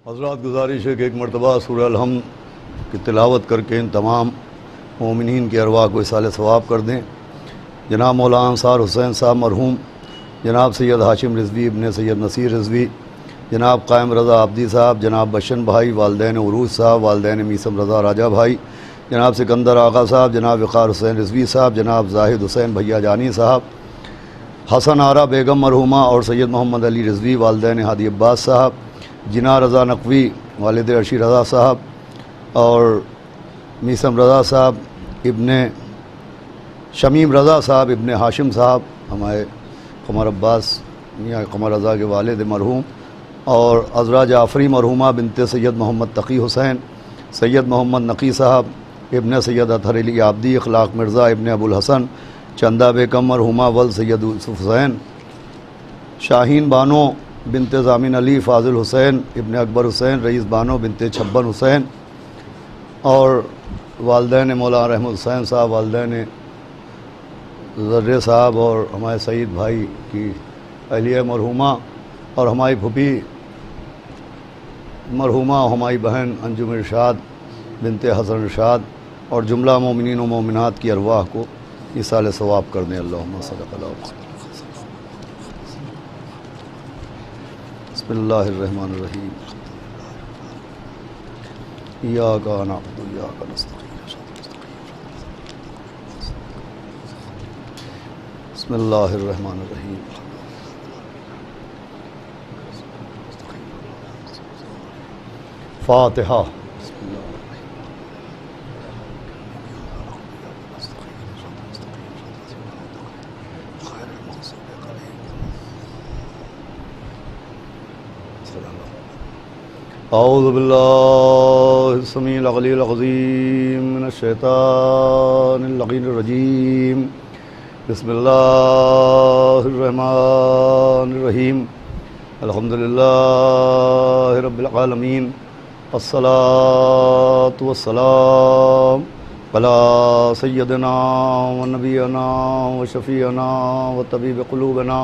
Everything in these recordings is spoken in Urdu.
حضرات گزارش ہے کہ ایک مرتبہ سورہ الحمد کی تلاوت کر کے ان تمام مومنین کی ارواح کو اصال ثواب کر دیں۔ جناب مولانا انصار حسین صاحب مرحوم، جناب سید ہاشم رضوی ابن سید نصیر رضوی، جناب قائم رضا عابدی صاحب، جناب بشن بھائی، والدین عروج صاحب، والدین میثم رضا راجہ بھائی، جناب سکندر آغا صاحب، جناب وقار حسین رضوی صاحب، جناب زاہد حسین بھیا جانی صاحب، حسن آرا بیگم مرحومہ اور سید محمد علی رضوی، والدین ہادی عباس صاحب، جناح رضا نقوی، والد عرشی رضا صاحب، اور میثم رضا صاحب ابن شمیم رضا صاحب ابن ہاشم صاحب، ہمارے قمر عباس میاں قمر رضا کے والد مرحوم، اور عذرا جعفری مرحومہ بنت سید محمد تقی حسین، سید محمد نقی صاحب ابن سید اطہر علی عابدی، اخلاق مرزا ابن ابو الحسن، چندہ بیگم مرحومہ ولد سید یوسف حسین، شاہین بانو بنت ضامن علی، فاضل حسین ابن اکبر حسین، رئیس بانو بنت چھبن حسین، اور والدین مولانا رحمت حسین صاحب، والدین ذرے صاحب، اور ہمارے سعید بھائی کی اہلیہ مرحومہ، اور ہماری پھوپھی مرحومہ، ہماری بہن انجم ارشاد بنت حسن ارشاد، اور جملہ مومنین و مومنات کی ارواح کو ایصال ثواب کر دیں۔ اللہم صلی اللہ علیہ وسلم۔ بسم اللہ الرحمن الرحیم۔ ایاک نعبد و ایاک نستعین۔ بسم اللہ الرحمن الرحیم۔ فاتحہ۔ اعوذ باللہ السمیع العلی العظیم من الشیطان اللعین الرجیم۔ بسم اللہ الرحمن الرحیم۔ الحمدللہ رب العالمین، الصلاۃ والسلام علی سیدنا و نبینا و شفیعنا و طبیب قلوبنا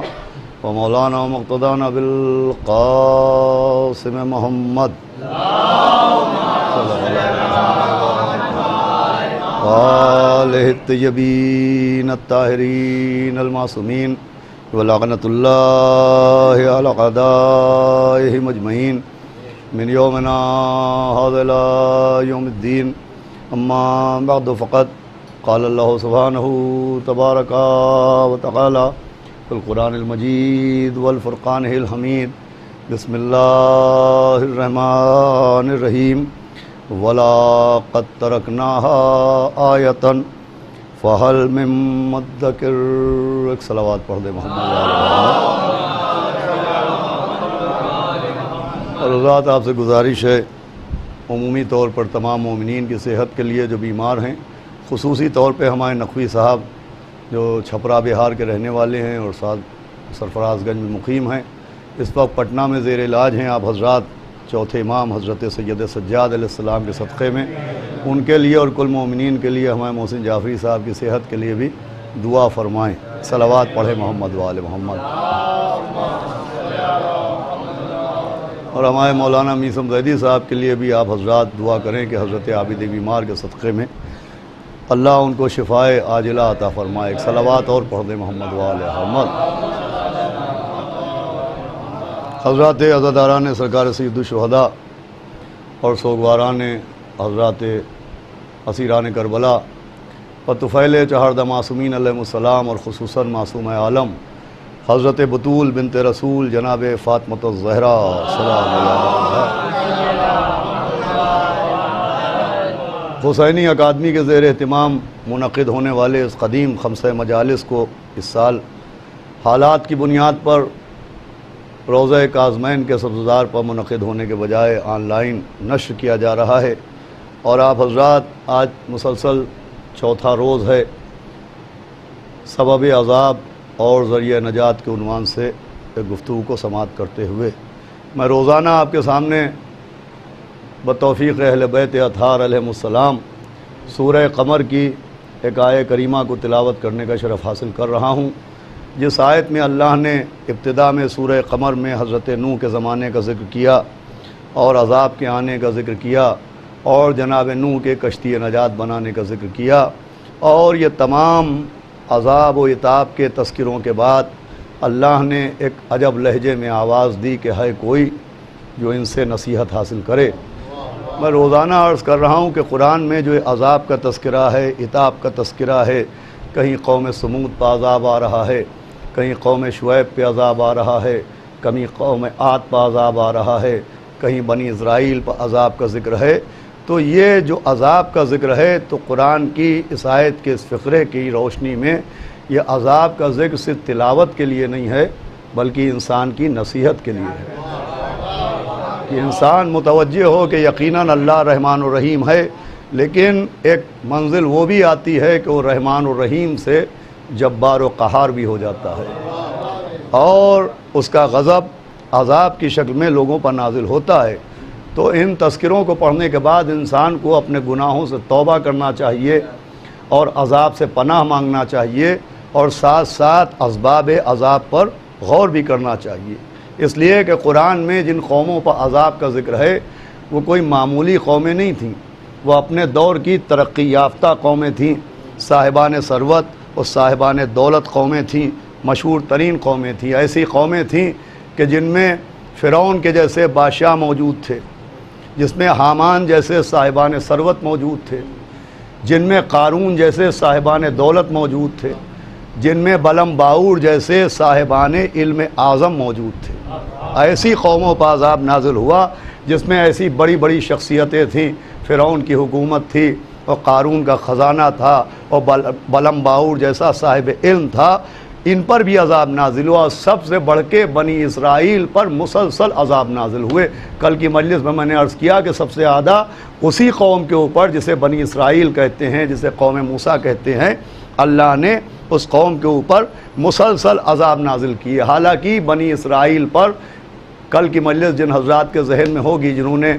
و مولانا مقتدانا بالقاسم محمد آلہ الطیبین الطاہرین المعصومین ولعنۃ اللہ علی اعدائہم اجمعین من یومنا ھذا الی یوم الدین۔ اما بعد فقد قال اللہ سبحانہ تبارک و تعالی فی القرآن المجید والفرقان الحمید۔ بسم اللہ الرحمن الرحیم۔ وَلَقَدْ تَرَكْنَاهَا آیَةً فَهَلْ مِن مُدَّکِرٍ۔ ایک صلوات پڑھ دے محمد اور حضرات آپ سے گزارش ہے عمومی طور پر تمام مومنین کی صحت کے لیے جو بیمار ہیں، خصوصی طور پہ ہمارے نقوی صاحب جو چھپرا بہار کے رہنے والے ہیں اور ساتھ سرفراز گنج میں مقیم ہیں، اس وقت پٹنہ میں زیر علاج ہیں۔ آپ حضرات چوتھے امام حضرت سید سجاد علیہ السلام کے صدقے میں ان کے لیے اور کل مومنین کے لیے ہمارے محسن جعفری صاحب کی صحت کے لیے بھی دعا فرمائیں۔ صلوات پڑھیں محمد و آل محمد۔ اور ہمارے مولانا میثم زیدی صاحب کے لیے بھی آپ حضرات دعا کریں کہ حضرت عابد بیمار کے صدقے میں اللہ ان کو شفائے عاجلہ عطا فرمائے۔ ایک صلوات اور پڑھ دیں محمد و آل محمد۔ حضرات عزاداران سرکار سید الشہداء اور سوگواران حضرات اسیران کربلا و طفیل چہاردہ معصومین علیہ السلام، اور خصوصاً معصوم عالم حضرت بطول بنت رسول جناب فاطمۃ الزہرا سلام علیہا، حسینی اکادمی کے زیر اہتمام منعقد ہونے والے اس قدیم خمسہ مجالس کو اس سال حالات کی بنیاد پر روضہ کاظمین کے سبززار پر منعقد ہونے کے بجائے آن لائن نشر کیا جا رہا ہے، اور آپ حضرات آج مسلسل چوتھا روز ہے۔ سبب عذاب اور ذریعہ نجات کے عنوان سے ایک گفتگو کو سماعت کرتے ہوئے میں روزانہ آپ کے سامنے بتوفیق اہل بیت اطہار علیہ السلام سورہ قمر کی ایک آیہ کریمہ کو تلاوت کرنے کا شرف حاصل کر رہا ہوں، جس آیت میں اللہ نے ابتدا میں سورہ قمر میں حضرت نوح کے زمانے کا ذکر کیا، اور عذاب کے آنے کا ذکر کیا اور جناب نوح کے کشتی نجات بنانے کا ذکر کیا، اور یہ تمام عذاب و عتاب کے تذکروں کے بعد اللہ نے ایک عجب لہجے میں آواز دی کہ ہے کوئی جو ان سے نصیحت حاصل کرے۔ میں روزانہ عرض کر رہا ہوں کہ قرآن میں جو عذاب کا تذکرہ ہے، عتاب کا تذکرہ ہے، کہیں قوم سمود پہ عذاب آ رہا ہے، کہیں قوم شعیب پہ عذاب آ رہا ہے، کہیں قوم عاد پہ عذاب آ رہا ہے، کہیں بنی اسرائیل پہ عذاب کا ذکر ہے، تو یہ جو عذاب کا ذکر ہے تو قرآن کی اس آیت کے اس فقرے کی روشنی میں یہ عذاب کا ذکر صرف تلاوت کے لیے نہیں ہے بلکہ انسان کی نصیحت کے لیے ہے، کہ انسان متوجہ ہو کہ یقیناً اللہ رحمان الرحیم ہے، لیکن ایک منزل وہ بھی آتی ہے کہ وہ رحمان الرحیم سے جبار و قہار بھی ہو جاتا ہے، اور اس کا غضب عذاب کی شکل میں لوگوں پر نازل ہوتا ہے۔ تو ان تذکروں کو پڑھنے کے بعد انسان کو اپنے گناہوں سے توبہ کرنا چاہیے اور عذاب سے پناہ مانگنا چاہیے، اور ساتھ ساتھ اسباب عذاب پر غور بھی کرنا چاہیے، اس لیے کہ قرآن میں جن قوموں پر عذاب کا ذکر ہے وہ کوئی معمولی قومیں نہیں تھیں، وہ اپنے دور کی ترقی یافتہ قومیں تھیں، صاحبان ثروت اور صاحبان دولت قومیں تھیں، مشہور ترین قومیں تھیں، ایسی قومیں تھیں کہ جن میں فرعون کے جیسے بادشاہ موجود تھے، جس میں حامان جیسے صاحبان ثروت موجود تھے، جن میں قارون جیسے صاحبان دولت موجود تھے، جن میں بلم باور جیسے صاحبان علم اعظم موجود تھے۔ ایسی قوموں پر عذاب نازل ہوا جس میں ایسی بڑی بڑی شخصیتیں تھیں، فرعون کی حکومت تھی اور قارون کا خزانہ تھا اور بلم باور جیسا صاحب علم تھا، ان پر بھی عذاب نازل ہوا، اور سب سے بڑھ کے بنی اسرائیل پر مسلسل عذاب نازل ہوئے۔ کل کی مجلس میں نے عرض کیا کہ سب سے زیادہ اسی قوم کے اوپر جسے بنی اسرائیل کہتے ہیں، جسے قوم موسیٰ کہتے ہیں، اللہ نے اس قوم کے اوپر مسلسل عذاب نازل کیے۔ حالانکہ بنی اسرائیل پر کل کی مجلس جن حضرات کے ذہن میں ہوگی، جنہوں نے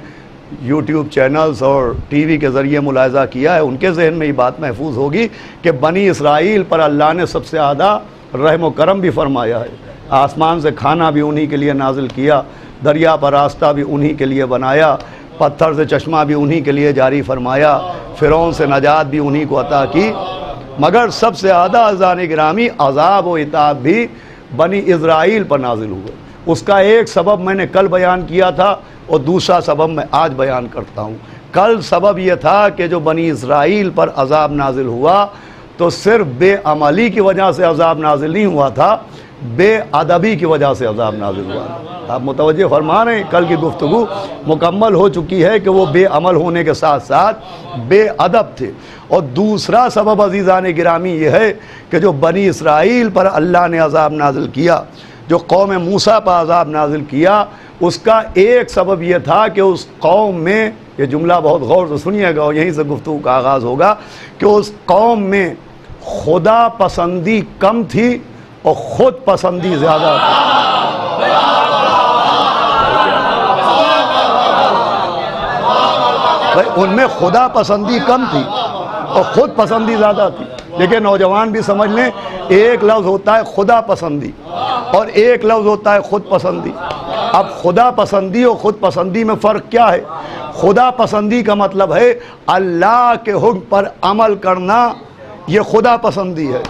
یوٹیوب چینلز اور ٹی وی کے ذریعے ملاحظہ کیا ہے، ان کے ذہن میں یہ بات محفوظ ہوگی کہ بنی اسرائیل پر اللہ نے سب سے زیادہ رحم و کرم بھی فرمایا ہے۔ آسمان سے کھانا بھی انہی کے لیے نازل کیا، دریا پر راستہ بھی انہی کے لیے بنایا، پتھر سے چشمہ بھی انہی کے لیے جاری فرمایا، فرعون سے نجات بھی انہی کو عطا کی۔ مگر سب سے زیادہ عزیزان گرامی عذاب و عتاب بھی بنی اسرائیل پر نازل ہوئے۔ اس کا ایک سبب میں نے کل بیان کیا تھا اور دوسرا سبب میں آج بیان کرتا ہوں۔ کل سبب یہ تھا کہ جو بنی اسرائیل پر عذاب نازل ہوا تو صرف بے عملی کی وجہ سے عذاب نازل نہیں ہوا تھا، بے ادبی کی وجہ سے عذاب نازل ہوا۔ آپ متوجہ فرما رہے ہیں، کل کی گفتگو مکمل ہو چکی ہے کہ وہ بے عمل ہونے کے ساتھ ساتھ بے ادب تھے۔ اور دوسرا سبب عزیزان گرامی یہ ہے کہ جو بنی اسرائیل پر اللہ نے عذاب نازل کیا، جو قوم موسیٰ پر عذاب نازل کیا، اس کا ایک سبب یہ تھا کہ اس قوم میں، یہ جملہ بہت غور سے سنیے گا اور یہیں سے گفتگو کا آغاز ہوگا، کہ اس قوم میں خدا پسندی کم تھی اور خود پسندی زیادہ تھی۔ ان میں خدا پسندی کم تھی اور خود پسندی زیادہ تھی۔ لیکن نوجوان بھی سمجھ لیں، ایک لفظ ہوتا ہے خدا پسندی اور ایک لفظ ہوتا ہے خود پسندی۔ اب خدا پسندی اور خود پسندی میں فرق کیا ہے؟ خدا پسندی کا مطلب ہے اللہ کے حکم پر عمل کرنا، یہ خدا پسندی ہے،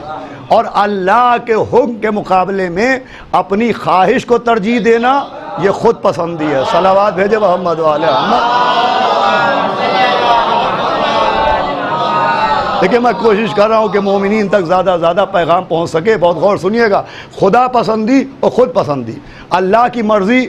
اور اللہ کے حکم کے مقابلے میں اپنی خواہش کو ترجیح دینا یہ خود پسندی ہے۔ صلوات بھیجے محمد و آل محمد۔ لیکن میں کوشش کر رہا ہوں کہ مومنین تک زیادہ زیادہ پیغام پہنچ سکے، بہت غور سنیے گا۔ خدا پسندی اور خود پسندی، اللہ کی مرضی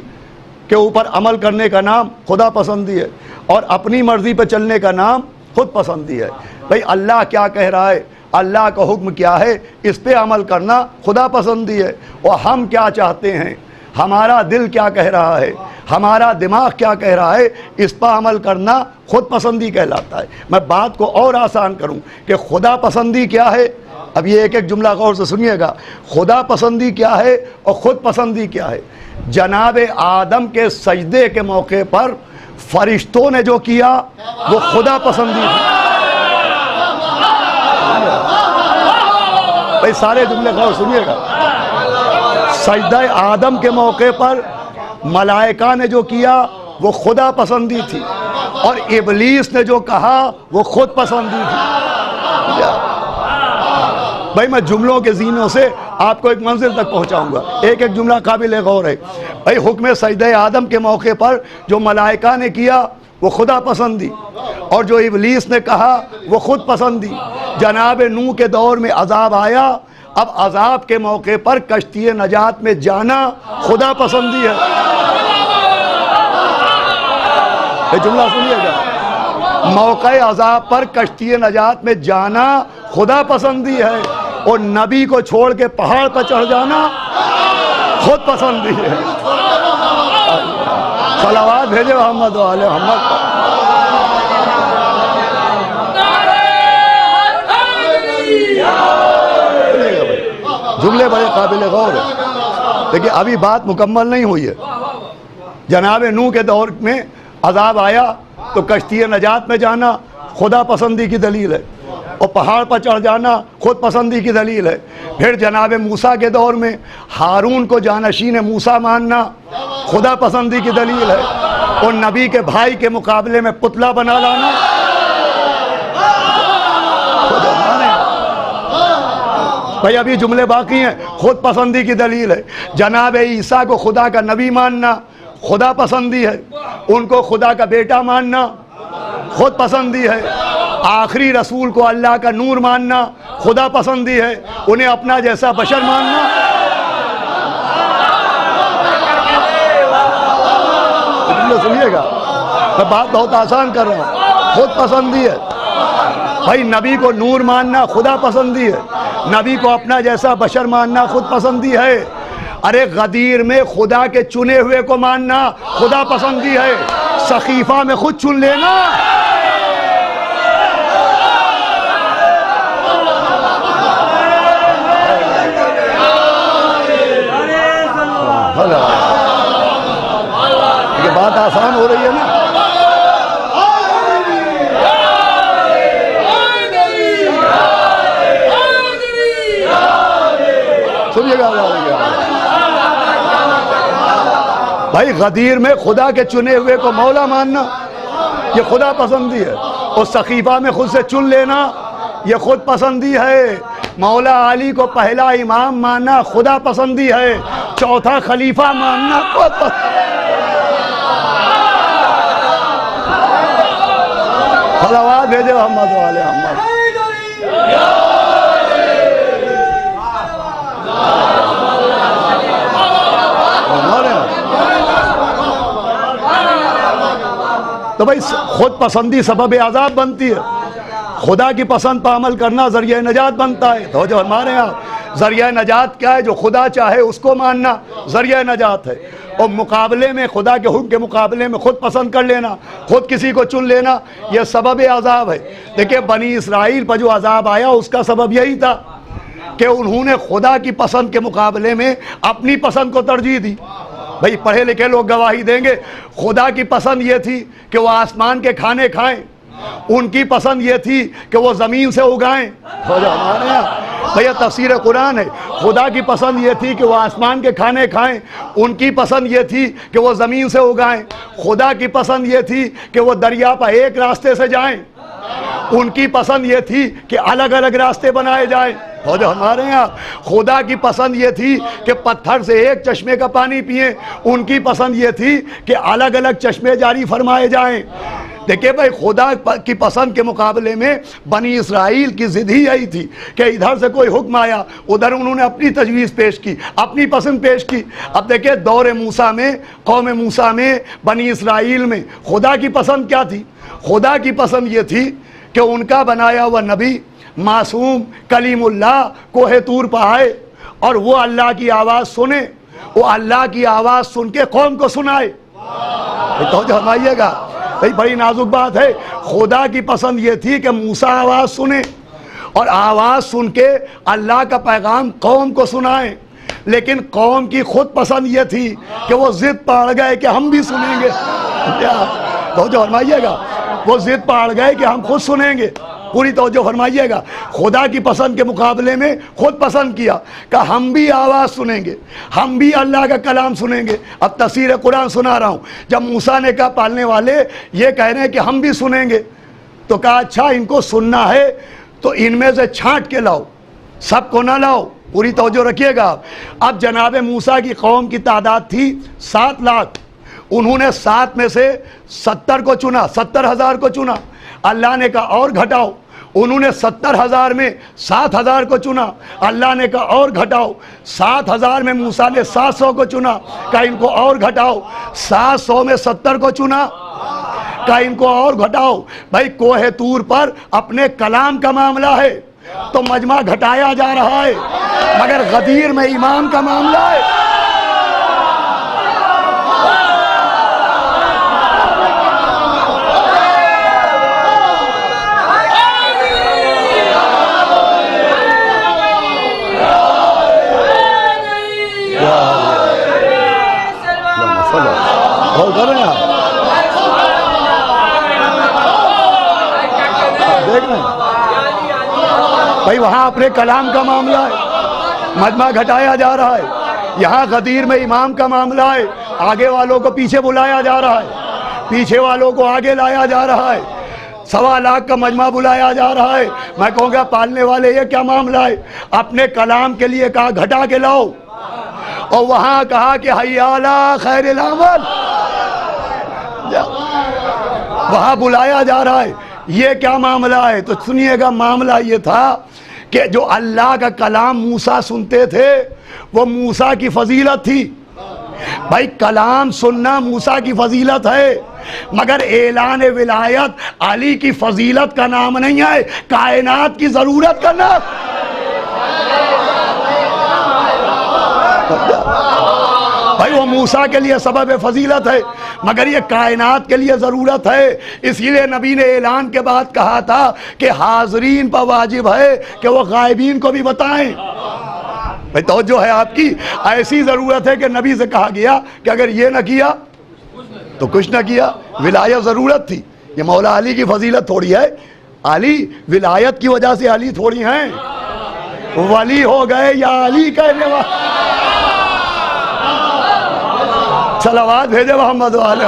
کے اوپر عمل کرنے کا نام خدا پسندی ہے، اور اپنی مرضی پہ چلنے کا نام خود پسندی ہے۔ بھئی اللہ کیا کہہ رہا ہے، اللہ کا حکم کیا ہے، اس پہ عمل کرنا خدا پسندی ہے، اور ہم کیا چاہتے ہیں، ہمارا دل کیا کہہ رہا ہے، ہمارا دماغ کیا کہہ رہا ہے، اس پر عمل کرنا خود پسندی کہلاتا ہے۔ میں بات کو اور آسان کروں کہ خدا پسندی کیا ہے، اب یہ ایک ایک جملہ غور سے سنیے گا۔ خدا پسندی کیا ہے اور خود پسندی کیا ہے؟ جناب آدم کے سجدے کے موقع پر فرشتوں نے جو کیا وہ خدا پسندی تھی۔ بھائی سارے جملے غور سنیے گا۔ سجدہ آدم کے موقع پر ملائکہ نے جو کیا وہ خدا پسندی تھی، اور ابلیس نے جو کہا وہ خود پسندی تھی۔ بھائی میں جملوں کے زینوں سے آپ کو ایک منزل تک پہنچاؤں گا، ایک ایک جملہ قابل غور ہے۔ بھائی حکم سجدہ آدم کے موقع پر جو ملائکہ نے کیا وہ خدا پسندی، اور جو ابلیس نے کہا وہ خود پسندی۔ جناب نوح کے دور میں عذاب آیا، اب عذاب کے موقع پر کشتی نجات میں جانا خدا پسندی ہے۔ یہ جملہ سنیے گا، موقع عذاب پر کشتی نجات میں جانا خدا پسندی ہے، اور نبی کو چھوڑ کے پہاڑ پر چڑھ جانا خود پسندی ہے۔ صلوات بھیجے محمد و آل محمد۔ جملے بڑے قابل غور ہیں، لیکن ابھی بات مکمل نہیں ہوئی ہے۔ جناب نوح کے دور میں عذاب آیا تو کشتی نجات میں جانا خدا پسندی کی دلیل ہے، اور پہاڑ پر چڑھ جانا خود پسندی کی دلیل ہے۔ پھر جناب موسیٰ کے دور میں ہارون کو جانشین موسیٰ ماننا خدا پسندی کی دلیل ہے، اور نبی کے بھائی کے مقابلے میں پتلا بنا لانا بھائی ابھی جملے باقی ہیں، خود پسندی کی دلیل ہے۔ جناب عیسیٰ کو خدا کا نبی ماننا خدا پسندی ہے، ان کو خدا کا بیٹا ماننا خود پسندی ہے۔ آخری رسول کو اللہ کا نور ماننا خدا پسندی ہے، انہیں اپنا جیسا بشر ماننا سنیے گا، میں بات بہت آسان کر رہا ہوں، خود پسندی ہے۔ بھائی نبی کو نور ماننا خدا پسندی ہے، نبی کو اپنا جیسا بشر ماننا خود پسندی ہے۔ ارے غدیر میں خدا کے چنے ہوئے کو ماننا خدا پسندی ہے، سقیفہ میں خود چن لینا یہ بات آسان ہو رہی ہے نا۔ سنیے گا بھائی، غدیر میں خدا کے چنے ہوئے کو مولا ماننا یہ خدا پسندی ہے، اور سقیفہ میں خود سے چن لینا یہ خود پسندی ہے۔ مولا علی کو پہلا امام ماننا خدا پسندی ہے، چوتھا خلیفہ ماننا خود پسندی۔ صلوات بھیجے محمد و آل محمد۔ تو بھائی خود پسندی سبب عذاب بنتی ہے، خدا کی پسند پر عمل کرنا ذریعہ نجات بنتا ہے۔ تو جو ہمارے یہاں ذریعہ نجات کیا ہے؟ جو خدا چاہے اس کو ماننا ذریعہ نجات ہے، اور مقابلے میں خدا کے حکم کے مقابلے میں خود پسند کر لینا، خود کسی کو چن لینا، یہ سبب عذاب ہے۔ دیکھیں بنی اسرائیل پر جو عذاب آیا اس کا سبب یہی تھا کہ انہوں نے خدا کی پسند کے مقابلے میں اپنی پسند کو ترجیح دی۔ بھائی پڑھے لکھے لوگ گواہی دیں گے، خدا کی پسند یہ تھی کہ وہ آسمان کے کھانے کھائیں، ان کی پسند یہ تھی کہ وہ زمین سے اگائیں۔ ہمارے یہاں بھیا تفسیر قرآن ہے، خدا کی پسند یہ تھی کہ وہ آسمان کے کھانے کھائیں، ان کی پسند یہ تھی کہ وہ زمین سے اگائیں۔ خدا کی پسند یہ تھی کہ وہ دریا پر ایک راستے سے جائیں، ان کی پسند یہ تھی کہ الگ الگ راستے بنائے جائیں۔ اور جو ہمارے یہاں خدا کی پسند یہ تھی کہ پتھر سے ایک چشمے کا پانی پئیں، ان کی پسند یہ تھی کہ الگ الگ چشمے جاری فرمائے جائیں۔ دیکھیں بھائی خدا کی پسند کے مقابلے میں بنی اسرائیل کی ضد ہی یہی تھی کہ ادھر سے کوئی حکم آیا ادھر انہوں نے اپنی تجویز پیش کی، اپنی پسند پیش کی۔ اب دیکھیں دور موسیٰ میں، قوم موسیٰ میں، بنی اسرائیل میں خدا کی پسند کیا تھی؟ خدا کی پسند یہ تھی کہ ان کا بنایا ہوا نبی معصوم کلیم اللہ کوہ طور پر آئے اور وہ اللہ کی آواز سنے، وہ اللہ کی آواز سن کے قوم کو سنائے۔ توجہ فرمائیے گا بھائی، بڑی نازک بات ہے۔ خدا کی پسند یہ تھی کہ موسیٰ آواز سنے اور آواز سن کے اللہ کا پیغام قوم کو سنائیں، لیکن قوم کی خود پسند یہ تھی کہ وہ ضد پاڑ گئے کہ ہم بھی سنیں گے۔ توجہ فرمائیے گا، وہ ضد پاڑ گئے کہ ہم خود سنیں گے۔ پوری توجہ فرمائیے گا. خدا کی پسند کے مقابلے میں خود پسند کیا کہ ہم بھی آواز سنیں گے, ہم بھی اللہ کا کلام سنیں گے. اب تفسیر قرآن سنا رہا ہوں. جب موسیٰ نے کہا پالنے والے یہ کہہ رہے ہیں کہ ہم بھی سنیں گے, تو کہا اچھا ان کو سننا ہے تو ان میں سے چھانٹ کے لاؤ, سب کو نہ لاؤ. پوری توجہ رکھیے گا. اب جناب موسیٰ کی قوم کی تعداد تھی 7 لاکھ. انہوں نے 7 میں سے 70 کو چنا, 70,000 کو چنا. اللہ نے کہا اور گھٹاؤ. انہوں نے 70,000 میں 7,000 کو چنا. اللہ نے کہا اور گھٹاؤ. 7,000 میں موسیٰ نے 700 کو چنا, کہا ان کو اور گھٹاؤ. 700 میں 70 کو چنا, کہا ان کو اور گھٹاؤ. بھائی کوہ طور پر اپنے کلام کا معاملہ ہے تو مجمع گھٹایا جا رہا ہے, مگر غدیر میں امام کا معاملہ ہے. غور کر رہے ہیں آپ, دیکھ رہے ہیں بھائی وہاں اپنے کلام کا معاملہ ہے, مجمع گھٹایا جا رہا ہے. یہاں غدیر میں امام کا معاملہ ہے, آگے والوں کو پیچھے بلایا جا رہا ہے, پیچھے والوں کو آگے لایا جا رہا ہے. 1.25 لاکھ کا مجمع بلایا جا رہا ہے. میں کہوں گا پالنے والے یہ کیا معاملہ ہے؟ اپنے کلام کے لیے کہا گھٹا کے لاؤ, اور وہاں کہا کہ حی علی خیر العمل, وہاں بلایا جا رہا ہے. یہ کیا معاملہ ہے؟ تو سنیے گا, معاملہ یہ تھا کہ جو اللہ کا کلام موسیٰ سنتے تھے وہ موسیٰ کی فضیلت تھی. بھائی کلام سننا موسیٰ کی فضیلت ہے, مگر اعلان ولایت علی کی فضیلت کا نام نہیں ہے, کائنات کی ضرورت کا نام. بھائی وہ موسیٰ کے لیے سبب فضیلت ہے, مگر یہ کائنات کے لیے ضرورت ہے. اس لیے نبی نے اعلان کے بعد کہا تھا کہ حاضرین پر واجب ہے کہ وہ غائبین کو بھی بتائیں. بھائی توجہ ہے آپ کی, ایسی ضرورت ہے کہ نبی سے کہا گیا کہ اگر یہ نہ کیا تو کچھ نہ کیا. ولایت ضرورت تھی. یہ مولا علی کی فضیلت تھوڑی ہے, علی ولایت کی وجہ سے علی تھوڑی ہیں, ولی ہو گئے یا علی کہنے والے. صلوات بھیجے محمد والے.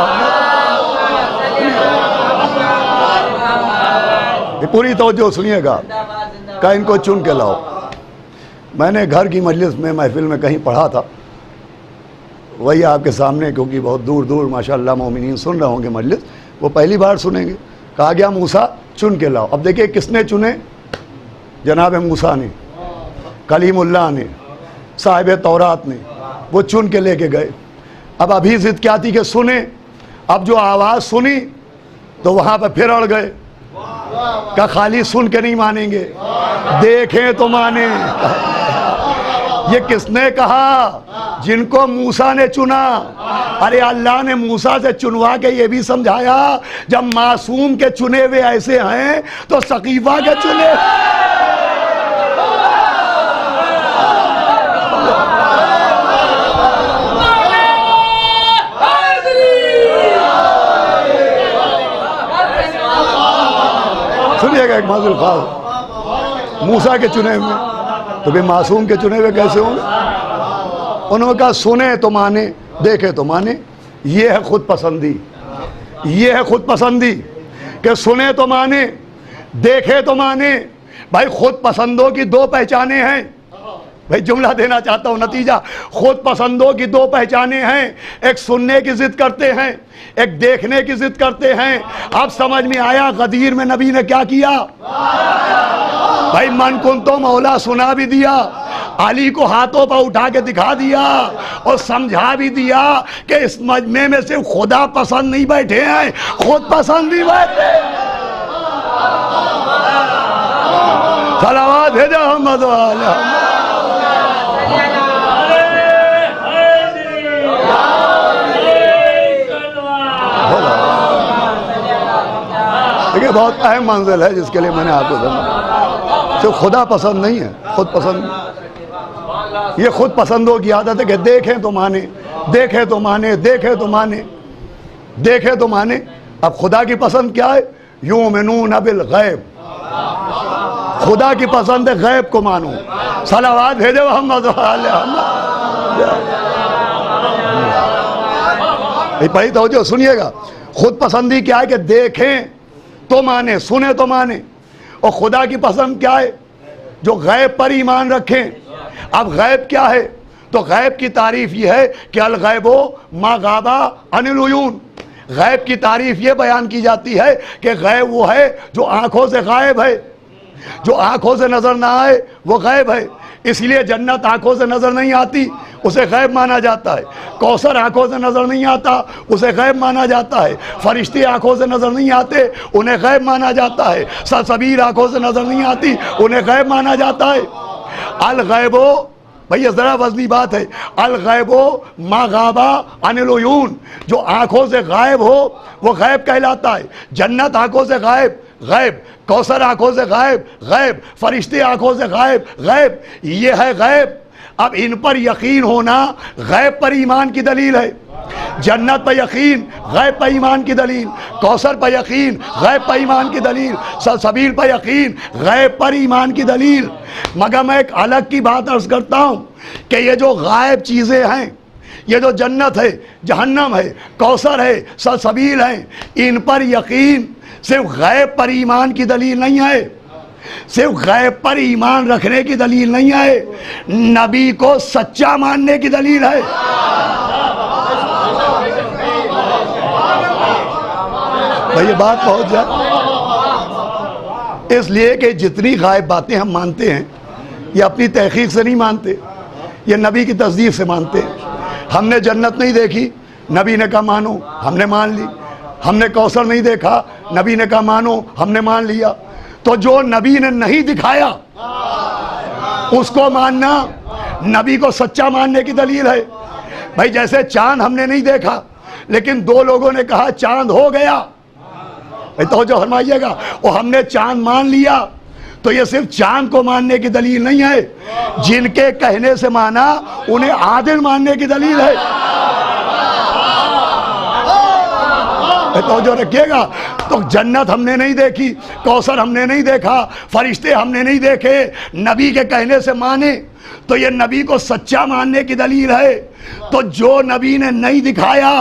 پوری توجہ سنیے گا, کہ ان کو چن کے لاؤ. میں نے گھر کی مجلس میں محفل میں کہیں پڑھا تھا, وہی آپ کے سامنے, کیونکہ بہت دور دور ماشاءاللہ مومنین سن رہے ہوں گے مجلس, وہ پہلی بار سنیں گے. کہا گیا موسیٰ چن کے لاؤ. اب دیکھیں کس نے چنے؟ جناب موسیٰ نے, کلیم اللہ نے, صاحب تورات نے. وہ چن کے لے کے گئے. اب ابھی ضد کیا تھی کہ سنیں. اب جو آواز سنی تو وہاں پہ پھر اڑ گئے, کہ خالی سن کے نہیں مانیں گے, دیکھیں تو مانیں. یہ کس نے کہا؟ جن کو موسیٰ نے چنا. ارے اللہ نے موسیٰ سے چنوا کے یہ بھی سمجھایا جب معصوم کے چنے ہوئے ایسے ہیں تو سقیفہ کے چنے. سنیے گا ایک معذور خاص, موسیٰ کے چنے ہوئے تو بھی معصوم کے چنے ہوئے کیسے ہوں گے؟ انہوں نے کہا سنے تو مانے, دیکھے تو مانے. یہ ہے خود پسندی, یہ ہے خود پسندی کہ سنے تو مانے, دیکھے تو مانے. بھائی خود پسندوں کی 2 پہچانیں ہیں. بھائی جملہ دینا چاہتا ہوں, نتیجہ خود پسندوں کی 2 پہچانیں ہیں. ایک سننے کی ضد کرتے ہیں, ایک دیکھنے کی ضد کرتے ہیں. اب سمجھ میں آیا غدیر میں نبی نے کیا کیا؟ بھائی من کن تو مولا سنا بھی دیا, علی کو ہاتھوں پر اٹھا کے دکھا دیا, اور سمجھا بھی دیا کہ اس مجمع میں صرف خدا پسند نہیں بیٹھے ہیں, خود پسند بھی بیٹھے. صلوات بھیجو محمد والے. دیکھیں بہت اہم منزل ہے جس کے لیے میں نے آپ کو سمجھا. صرف خدا پسند نہیں ہے, خود پسند. یہ خود پسندوں کی عادت ہے کہ دیکھیں تو مانے, دیکھیں تو مانے, دیکھیں تو مانے, دیکھیں تو مانے. اب خدا کی پسند کیا ہے؟ یؤمنون بالغیب, خدا کی پسند ہے غیب کو مانو. صلوات بھیجے محمد بھائی توجہ سنیے گا. خود پسندی کیا ہے کہ دیکھیں تو مانے, سنیں تو مانے. اور خدا کی پسند کیا ہے؟ جو غیب پر ایمان رکھیں. اب غیب کیا ہے؟ تو غیب کی تعریف یہ ہے کہ الغیب ما غاب عن العیون. غیب کی تعریف یہ بیان کی جاتی ہے کہ غیب وہ ہے جو آنکھوں سے غائب ہے, جو آنکھوں سے نظر نہ آئے وہ غیب ہے. اس لیے جنت آنکھوں سے نظر نہیں آتی, اسے غیب مانا جاتا ہے. کوثر آنکھوں سے نظر نہیں آتا, اسے غیب مانا جاتا ہے. فرشتے آنکھوں سے نظر نہیں آتے, انہیں غیب مانا جاتا ہے. سلسبیل آنکھوں سے نظر نہیں آتی, انہیں غیب مانا جاتا ہے. الغیب, بھئی یہ ذرا وزنی بات ہے, الغیب ما غاب عن العیون, جو آنکھوں سے غائب ہو وہ غیب کہلاتا ہے. جنت آنکھوں سے غائب, غیب. کوثر آنکھوں سے غائب, غیب. فرشتے آنکھوں سے غائب, غیب. یہ ہے غیب. اب ان پر یقین ہونا غیب پر ایمان کی دلیل ہے. جنت پر یقین غیب پر ایمان کی دلیل, کوثر پر یقین غیب پر ایمان کی دلیل, سلسبیل پر یقین غیب پر ایمان کی دلیل. مگر میں ایک الگ کی بات عرض کرتا ہوں کہ یہ جو غائب چیزیں ہیں, یہ جو جنت ہے, جہنم ہے, کوثر ہے, سلسبیل ہیں, ان پر یقین صرف غیب پر ایمان کی دلیل نہیں ہے, صرف غیب پر ایمان رکھنے کی دلیل نہیں ہے, نبی کو سچا ماننے کی دلیل ہے. بھئی یہ بات پہنچ جائے. اس لیے کہ جتنی غائب باتیں ہم مانتے ہیں یہ اپنی تحقیق سے نہیں مانتے, یہ نبی کی تصدیق سے مانتے ہیں. ہم نے جنت نہیں دیکھی, نبی نے کہا مانو, ہم نے مان لی. ہم نے کوثر نہیں دیکھا, نبی نے کہا مانو, ہم نے مان لیا. تو جو نبی نے نہیں دکھایا اس کو ماننا نبی کو سچا ماننے کی دلیل ہے. بھائی جیسے چاند ہم نے نہیں دیکھا لیکن دو لوگوں نے کہا چاند ہو گیا, بھائی توجہ فرمائیے گا, اور ہم نے چاند مان لیا, تو یہ صرف چاند کو ماننے کی دلیل نہیں ہے, جن کے کہنے سے مانا انہیں عادل ماننے کی دلیل ہے. توجہ رکھیے گا. تو جنت ہم نے نہیں دیکھی, کوثر ہم نے نہیں دیکھا, فرشتے ہم نے نہیں دیکھے, نبی کے کہنے سے مانے تو یہ نبی کو سچا ماننے کی دلیل ہے. تو جو نبی نے نہیں دکھایا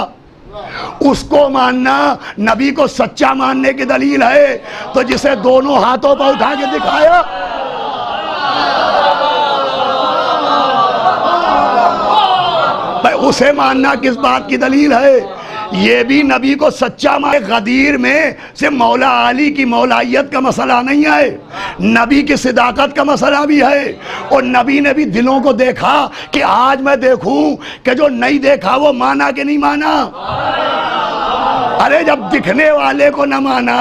اس کو ماننا نبی کو سچا ماننے کی دلیل ہے. تو جسے دونوں ہاتھوں پر اٹھا کے دکھایا اسے ماننا کس بات کی دلیل ہے؟ یہ بھی نبی کو سچا مانے. غدیر میں صرف مولا علی کی مولائیت کا مسئلہ نہیں ہے, نبی کی صداقت کا مسئلہ بھی ہے. اور نبی نے بھی دلوں کو دیکھا کہ آج میں دیکھوں کہ جو نہیں دیکھا وہ مانا کہ نہیں مانا. ارے جب دکھنے والے کو نہ مانا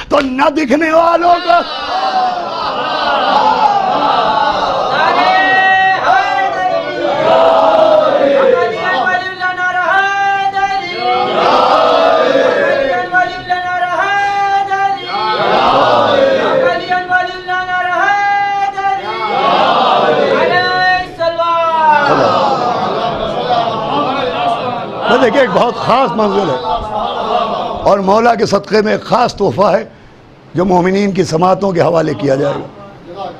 تو نہ دکھنے والوں کو. دیکھیں ایک بہت خاص منزل ہے اور مولا کے صدقے میں ایک خاص تحفہ ہے جو مومنین کی سماعتوں کے حوالے کیا جائے گا.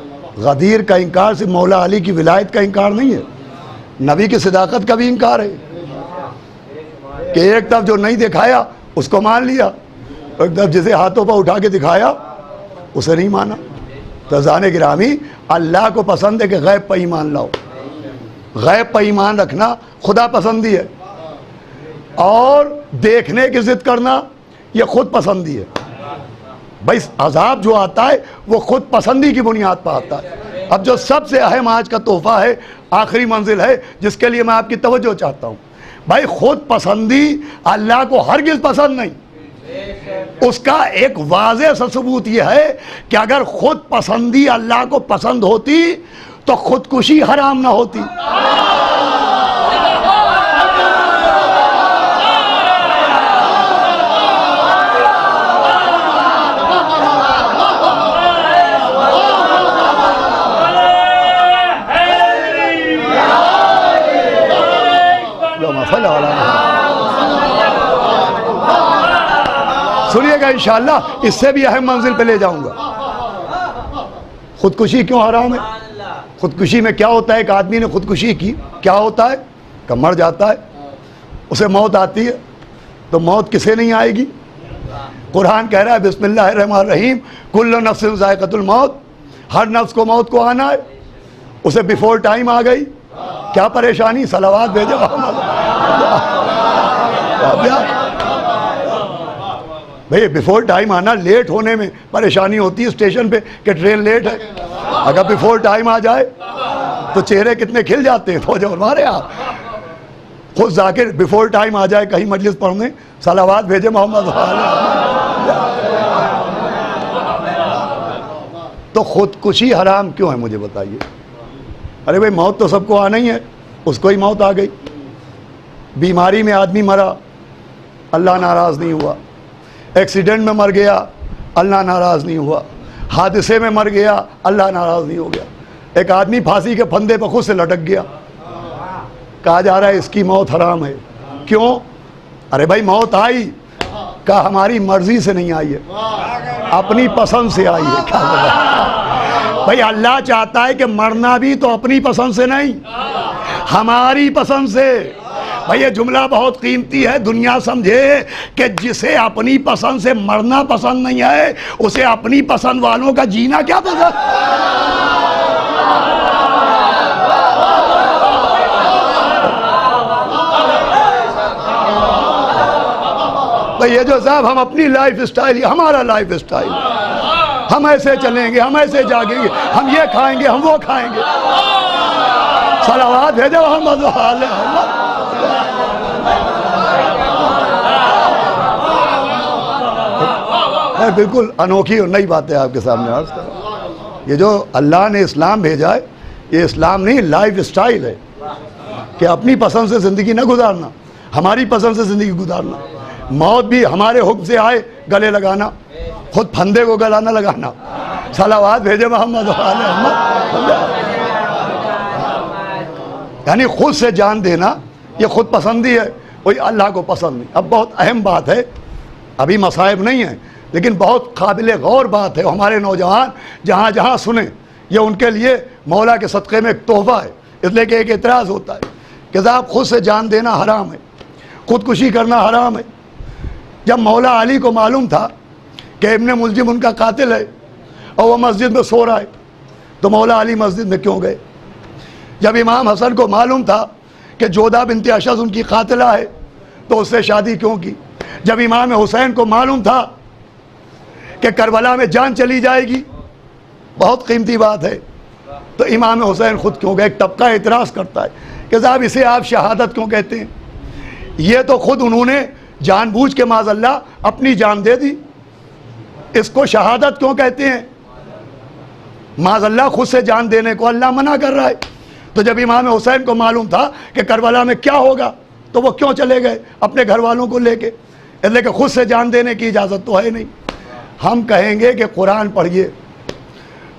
غدیر کا انکار صرف مولا علی کی ولایت کا انکار نہیں ہے, نبی کی صداقت کا بھی انکار ہے. کہ ایک طرف جو نہیں دکھایا اس کو مان لیا, ایک طرف جسے ہاتھوں پر اٹھا کے دکھایا اسے نہیں مانا. تو عزیزان گرامی, اللہ کو پسند ہے کہ غیب پر ایمان لاؤ. غیب پر ایمان رکھنا خدا پسندی ہے, اور دیکھنے کی ضد کرنا یہ خود پسندی ہے. بھائی عذاب جو آتا ہے وہ خود پسندی کی بنیاد پر آتا ہے. اب جو سب سے اہم آج کا تحفہ ہے, آخری منزل ہے جس کے لیے میں آپ کی توجہ چاہتا ہوں. بھائی خود پسندی اللہ کو ہرگز پسند نہیں. اس کا ایک واضح سا ثبوت یہ ہے کہ اگر خود پسندی اللہ کو پسند ہوتی تو خودکشی حرام نہ ہوتی. سنیے گا انشاءاللہ اس سے بھی اہم منزل پہ لے جاؤں گا. خودکشی کیوں حرام ہے؟ خودکشی میں کیا ہوتا ہے؟ ایک آدمی نے خودکشی کی، کیا ہوتا ہے کہ مر جاتا ہے، اسے موت آتی ہے. تو موت کسے نہیں آئے گی؟ قرآن کہہ رہا ہے بسم اللہ الرحمن الرحیم کل نفس ذائقۃ الموت، ہر نفس کو موت کو آنا ہے. اسے بیفور ٹائم آ گئی، کیا پریشانی؟ صلوات بھیجے محمد. بھئی بیفور ٹائم آنا، لیٹ ہونے میں پریشانی ہوتی ہے اسٹیشن پہ کہ ٹرین لیٹ ہے. اگر بیفور ٹائم آ جائے تو چہرے کتنے کھل جاتے ہیں. تو جو ہمارے آپ خود ذاکر بیفور ٹائم آ جائے کہیں مجلس پڑھنے، صلوات بھیجے محمد. تو خودکشی حرام کیوں ہے مجھے بتائیے؟ ارے بھئی موت تو سب کو آنا ہی ہے، اس کو ہی موت آ گئی. بیماری میں آدمی مرا، اللہ ناراض نہیں ہوا. ایکسیڈنٹ میں مر گیا، اللہ ناراض نہیں ہوا. حادثے میں مر گیا، اللہ ناراض نہیں ہو گیا. ایک آدمی پھانسی کے پھندے پر خود سے لٹک گیا، کہا جا رہا ہے اس کی موت حرام ہے. کیوں؟ ارے بھائی موت آئی، کہا ہماری مرضی سے نہیں آئی ہے، اپنی پسند سے آئی ہے. کیا بھائی اللہ چاہتا ہے کہ مرنا بھی تو اپنی پسند سے نہیں، ہماری پسند سے. بھائی یہ جملہ بہت قیمتی ہے. دنیا سمجھے کہ جسے اپنی پسند سے مرنا پسند نہیں ہے، اسے اپنی پسند والوں کا جینا کیا پسند. یہ جو صاحب ہم اپنی لائف اسٹائل، ہمارا لائف اسٹائل، ہم ایسے چلیں گے، ہم ایسے جاگیں گے، ہم یہ کھائیں گے، ہم وہ کھائیں گے. صلوات بھیجو محمد. میں بالکل انوکھی اور نئی باتیں آپ کے سامنے عرض کر رہا ہوں. یہ جو اللہ نے اسلام بھیجا ہے، یہ اسلام نہیں، لائف اسٹائل ہے کہ اپنی پسند سے زندگی نہ گزارنا، ہماری پسند سے زندگی گزارنا. موت بھی ہمارے حکم سے آئے گلے لگانا، خود پھندے کو گلا نہ لگانا. صلوات بھیجے محمد. یعنی خود سے جان دینا یہ خود پسندی ہے، کوئی اللہ کو پسند نہیں. اب بہت اہم بات ہے، ابھی مصائب نہیں ہے لیکن بہت قابل غور بات ہے. ہمارے نوجوان جہاں جہاں سنیں، یہ ان کے لیے مولا کے صدقے میں ایک تحفہ ہے. اس لیے کہ ایک اعتراض ہوتا ہے کہ صاحب خود سے جان دینا حرام ہے، خودکشی کرنا حرام ہے. جب مولا علی کو معلوم تھا کہ ابن ملجم ان کا قاتل ہے اور وہ مسجد میں سو رہا ہے، تو مولا علی مسجد میں کیوں گئے؟ جب امام حسن کو معلوم تھا کہ جودہ بنت اشعث ان کی قاتلہ ہے، تو اس سے شادی کیوں کی؟ جب امام حسین کو معلوم تھا کہ کربلا میں جان چلی جائے گی، بہت قیمتی بات ہے، تو امام حسین خود کیوں گئے؟ ایک طبقہ اعتراض کرتا ہے کہ صاحب اسے آپ شہادت کیوں کہتے ہیں؟ یہ تو خود انہوں نے جان بوجھ کے معاذ اللہ اپنی جان دے دی، اس کو شہادت کیوں کہتے ہیں؟ معاذ اللہ خود سے جان دینے کو اللہ منع کر رہا ہے. تو جب امام حسین کو معلوم تھا کہ کربلا میں کیا ہوگا، تو وہ کیوں چلے گئے اپنے گھر والوں کو لے کے؟ اس لیے کہ خود سے جان دینے کی اجازت تو ہے نہیں. ہم کہیں گے کہ قرآن پڑھیے،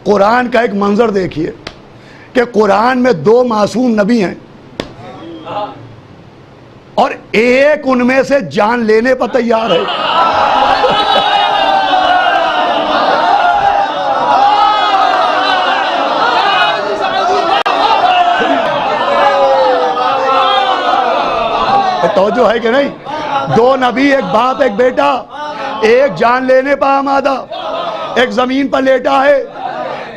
قرآن کا ایک منظر دیکھیے کہ قرآن میں 2 معصوم نبی ہیں اور ایک ان میں سے جان لینے پر تیار ہے. توجہ ہے کہ نہیں؟ 2 نبی، ایک باپ ایک بیٹا، ایک جان لینے پر آمادہ، ایک زمین پر لیٹا ہے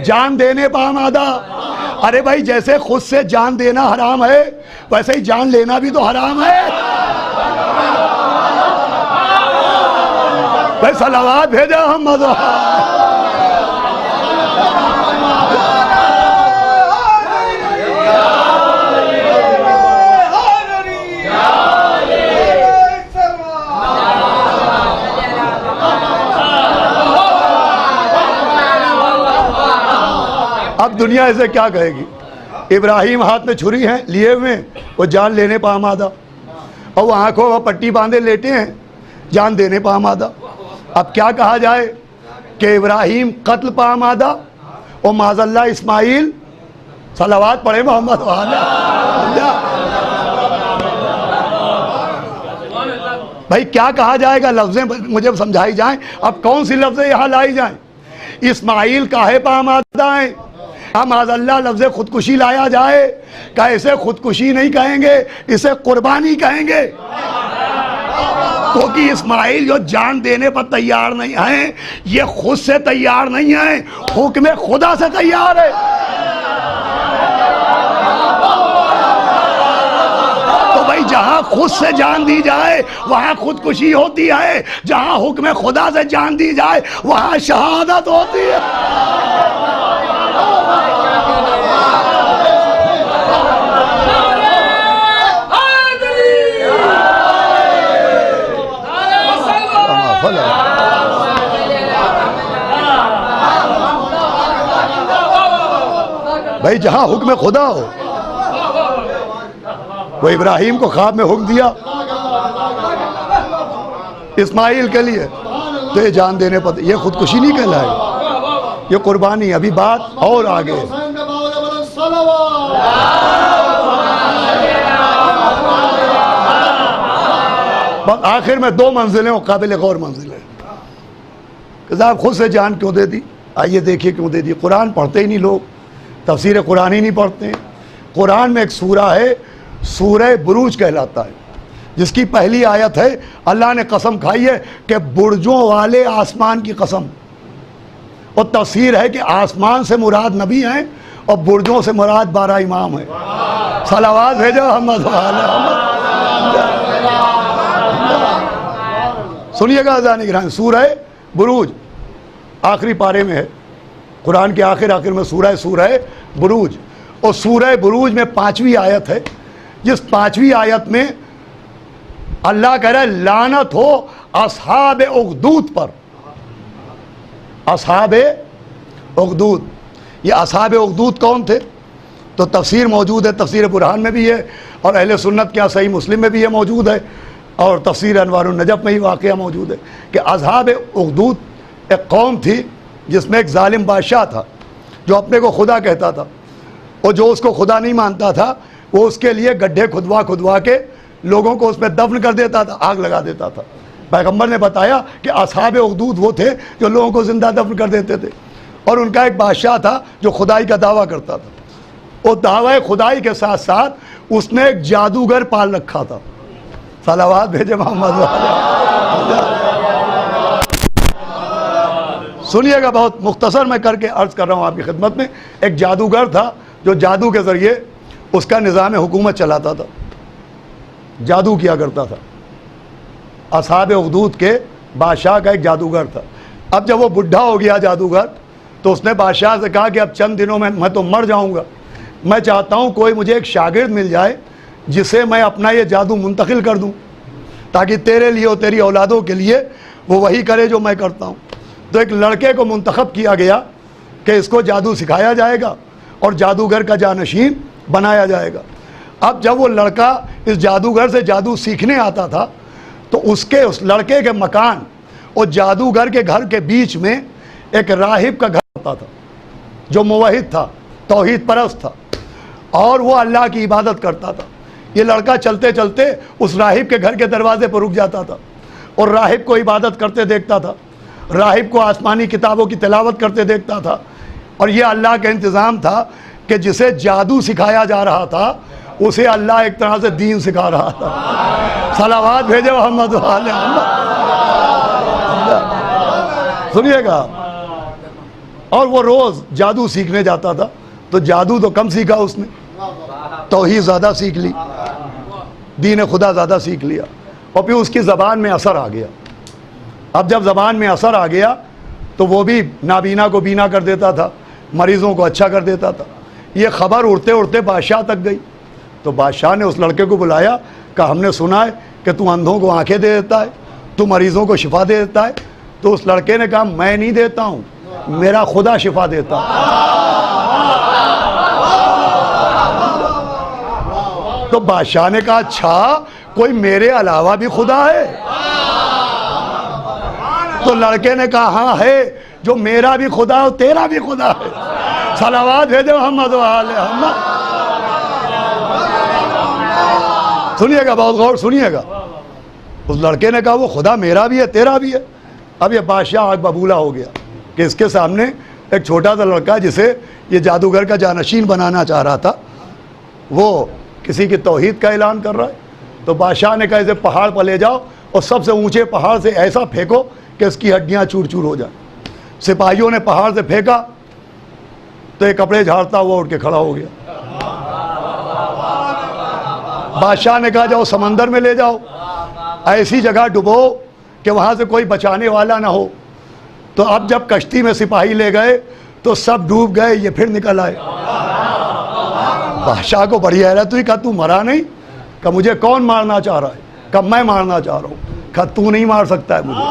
جان دینے پر آمادہ. ارے بھائی جیسے خود سے جان دینا حرام ہے، ویسے ہی جان لینا بھی تو حرام ہے. بھائی صلوات بھیجا محمد. اب دنیا اسے کیا کہے گی؟ ابراہیم ہاتھ میں چھری ہیں لیے ہوئے، وہ جان لینے پہ آمادہ، اور وہ آنکھوں میں پٹی باندھے لیٹے ہیں، جان دینے پہ آمادہ. اب کیا کہا جائے کہ ابراہیم قتل پہ آمادہ اور معاذ اللہ اسماعیل، صلوات پڑھے محمد. بھائی کیا کہا جائے گا؟ لفظیں مجھے سمجھائی جائیں. اب کون سی لفظیں یہاں لائی جائیں؟ اسماعیل کاہے پہ آمادہ ہیں؟ معاذ اللہ لفظ خودکشی لایا جائے کہ اسے خودکشی نہیں کہیں گے، اسے قربانی کہیں گے، کیونکہ اسماعیل جو جان دینے پر تیار نہیں ہیں، یہ خود سے تیار نہیں ہیں، حکم خدا سے تیار ہے۔ تو بھائی جہاں خود سے جان دی جائے وہاں خودکشی ہوتی ہے، جہاں حکم خدا سے جان دی جائے وہاں شہادت ہوتی ہے۔ بھائی جہاں حکم خدا ہو، وہ ابراہیم کو خواب میں حکم دیا اسماعیل کے لیے، تو یہ جان دینے پر یہ خودکشی نہیں کہلائے، یہ قربانی۔ ابھی بات اور آگے، بس آخر میں دو منزلیں اور قابل غور منزلیں کہ صاحب خود سے جان کیوں دے دی؟ آئیے دیکھیے کیوں دے دی۔ قرآن پڑھتے ہی نہیں لوگ، تفسیر قرآن ہی نہیں پڑھتے ہیں۔ قرآن میں ایک سورہ ہے، سورہ بروج کہلاتا ہے، جس کی پہلی آیت ہے اللہ نے قسم کھائی ہے کہ برجوں والے آسمان کی قسم، اور تفسیر ہے کہ آسمان سے مراد نبی ہیں اور برجوں سے مراد 12 امام ہیں۔ صلوات بھیجو محمد محمد۔ سنیے گا اذان گرامی، سورہ بروج آخری پارے میں ہے، قرآن کے آخر میں سورہ بروج، اور سورہ بروج میں 5ویں آیت ہے، جس 5ویں آیت میں اللہ کہہ رہا ہے لعنت ہو اصحاب اخدود پر۔ اصحاب اخدود، یہ اصحاب اخدود کون تھے؟ تو تفسیر موجود ہے، تفسیر برہان میں بھی ہے، اور اہل سنت کیا صحیح مسلم میں بھی یہ موجود ہے، اور تفسیر انوار النجف میں ہی واقعہ موجود ہے کہ اصحاب اخدود ایک قوم تھی جس میں ایک ظالم بادشاہ تھا جو اپنے کو خدا کہتا تھا، اور جو اس کو خدا نہیں مانتا تھا وہ اس کے لیے گڈھے کھدوا کے لوگوں کو اس پہ دفن کر دیتا تھا، آگ لگا دیتا تھا۔ پیغمبر نے بتایا کہ اصحاب اخدود وہ تھے جو لوگوں کو زندہ دفن کر دیتے تھے، اور ان کا ایک بادشاہ تھا جو خدائی کا دعویٰ کرتا تھا، اور دعوی خدائی کے ساتھ ساتھ اس نے ایک جادوگر پال رکھا تھا۔ صلوات بھیجے محمد۔ سنیے گا، بہت مختصر میں کر کے عرض کر رہا ہوں آپ کی خدمت میں۔ ایک جادوگر تھا جو جادو کے ذریعے اس کا نظام حکومت چلاتا تھا، جادو کیا کرتا تھا۔ اصحاب اخدود کے بادشاہ کا ایک جادوگر تھا۔ اب جب وہ بڈھا ہو گیا جادوگر، تو اس نے بادشاہ سے کہا کہ اب چند دنوں میں تو مر جاؤں گا، میں چاہتا ہوں کوئی مجھے ایک شاگرد مل جائے جسے میں اپنا یہ جادو منتقل کر دوں، تاکہ تیرے لیے اور تیری اولادوں کے لیے وہ وہی کرے جو میں کرتا ہوں۔ تو ایک لڑکے کو منتخب کیا گیا کہ اس کو جادو سکھایا جائے گا اور جادوگر کا جانشین بنایا جائے گا۔ اب جب وہ لڑکا اس جادوگر سے جادو سیکھنے آتا تھا، تو اس لڑکے کے مکان اور جادوگر کے گھر کے بیچ میں ایک راہب کا گھر ہوتا تھا جو موحد تھا، توحید پرست تھا، اور وہ اللہ کی عبادت کرتا تھا۔ یہ لڑکا چلتے چلتے اس راہب کے گھر کے دروازے پر رک جاتا تھا اور راہب کو عبادت کرتے دیکھتا تھا، راہب کو آسمانی کتابوں کی تلاوت کرتے دیکھتا تھا، اور یہ اللہ کا انتظام تھا کہ جسے جادو سکھایا جا رہا تھا اسے اللہ ایک طرح سے دین سکھا رہا تھا۔ صلوات بھیجے محمد والے محمد۔ سنیے گا، اور وہ روز جادو سیکھنے جاتا تھا، تو جادو تو کم سیکھا اس نے، توحید زیادہ سیکھ لی، دین خدا زیادہ سیکھ لیا، اور پھر اس کی زبان میں اثر آ گیا۔ اب جب زبان میں اثر آ گیا تو وہ بھی نابینا کو بینا کر دیتا تھا، مریضوں کو اچھا کر دیتا تھا۔ یہ خبر اڑتے اڑتے بادشاہ تک گئی، تو بادشاہ نے اس لڑکے کو بلایا کہ ہم نے سنا ہے کہ تو اندھوں کو آنکھیں دے دیتا ہے، تو مریضوں کو شفا دے دیتا ہے۔ تو اس لڑکے نے کہا میں نہیں دیتا ہوں، میرا خدا شفا دیتا ہے۔ تو بادشاہ نے کہا اچھا کوئی میرے علاوہ بھی خدا ہے؟ تو لڑکے نے کہا ہاں ہے، جو میرا بھی خدا ہے اور تیرا بھی خدا ہے۔ صلوات بھیجے محمد وآلہ محمد۔ سنیے گا، بہت غور سنیے گا۔ اس لڑکے نے کہا وہ خدا میرا بھی ہے تیرا بھی ہے۔ اب یہ بادشاہ آگ ببولا ہو گیا کہ اس کے سامنے ایک چھوٹا سا لڑکا جسے یہ جادوگر کا جانشین بنانا چاہ رہا تھا وہ کسی کی توحید کا اعلان کر رہا ہے. تو بادشاہ نے کہا اسے پہاڑ پر لے جاؤ اور سب سے اونچے پہاڑ سے ایسا پھینکو کہ اس کی ہڈیاں چور چور ہو جائیں. سپاہیوں نے پہاڑ سے پھینکا تو ایک کپڑے جھاڑتا ہوا اٹھ کے کھڑا ہو گیا. بادشاہ نے کہا جاؤ سمندر میں لے جاؤ, ایسی جگہ ڈبو کہ وہاں سے کوئی بچانے والا نہ ہو. تو اب جب کشتی میں سپاہی لے گئے تو سب ڈوب گئے, یہ پھر نکل آئے. بادشاہ کو بڑی حیرت ہوئی, کہا تو مرا نہیں؟ کہ مجھے کون مارنا چاہ رہا ہے؟ کہ میں مارنا چاہ رہا ہوں. کہا تو نہیں مار سکتا ہے مجھے,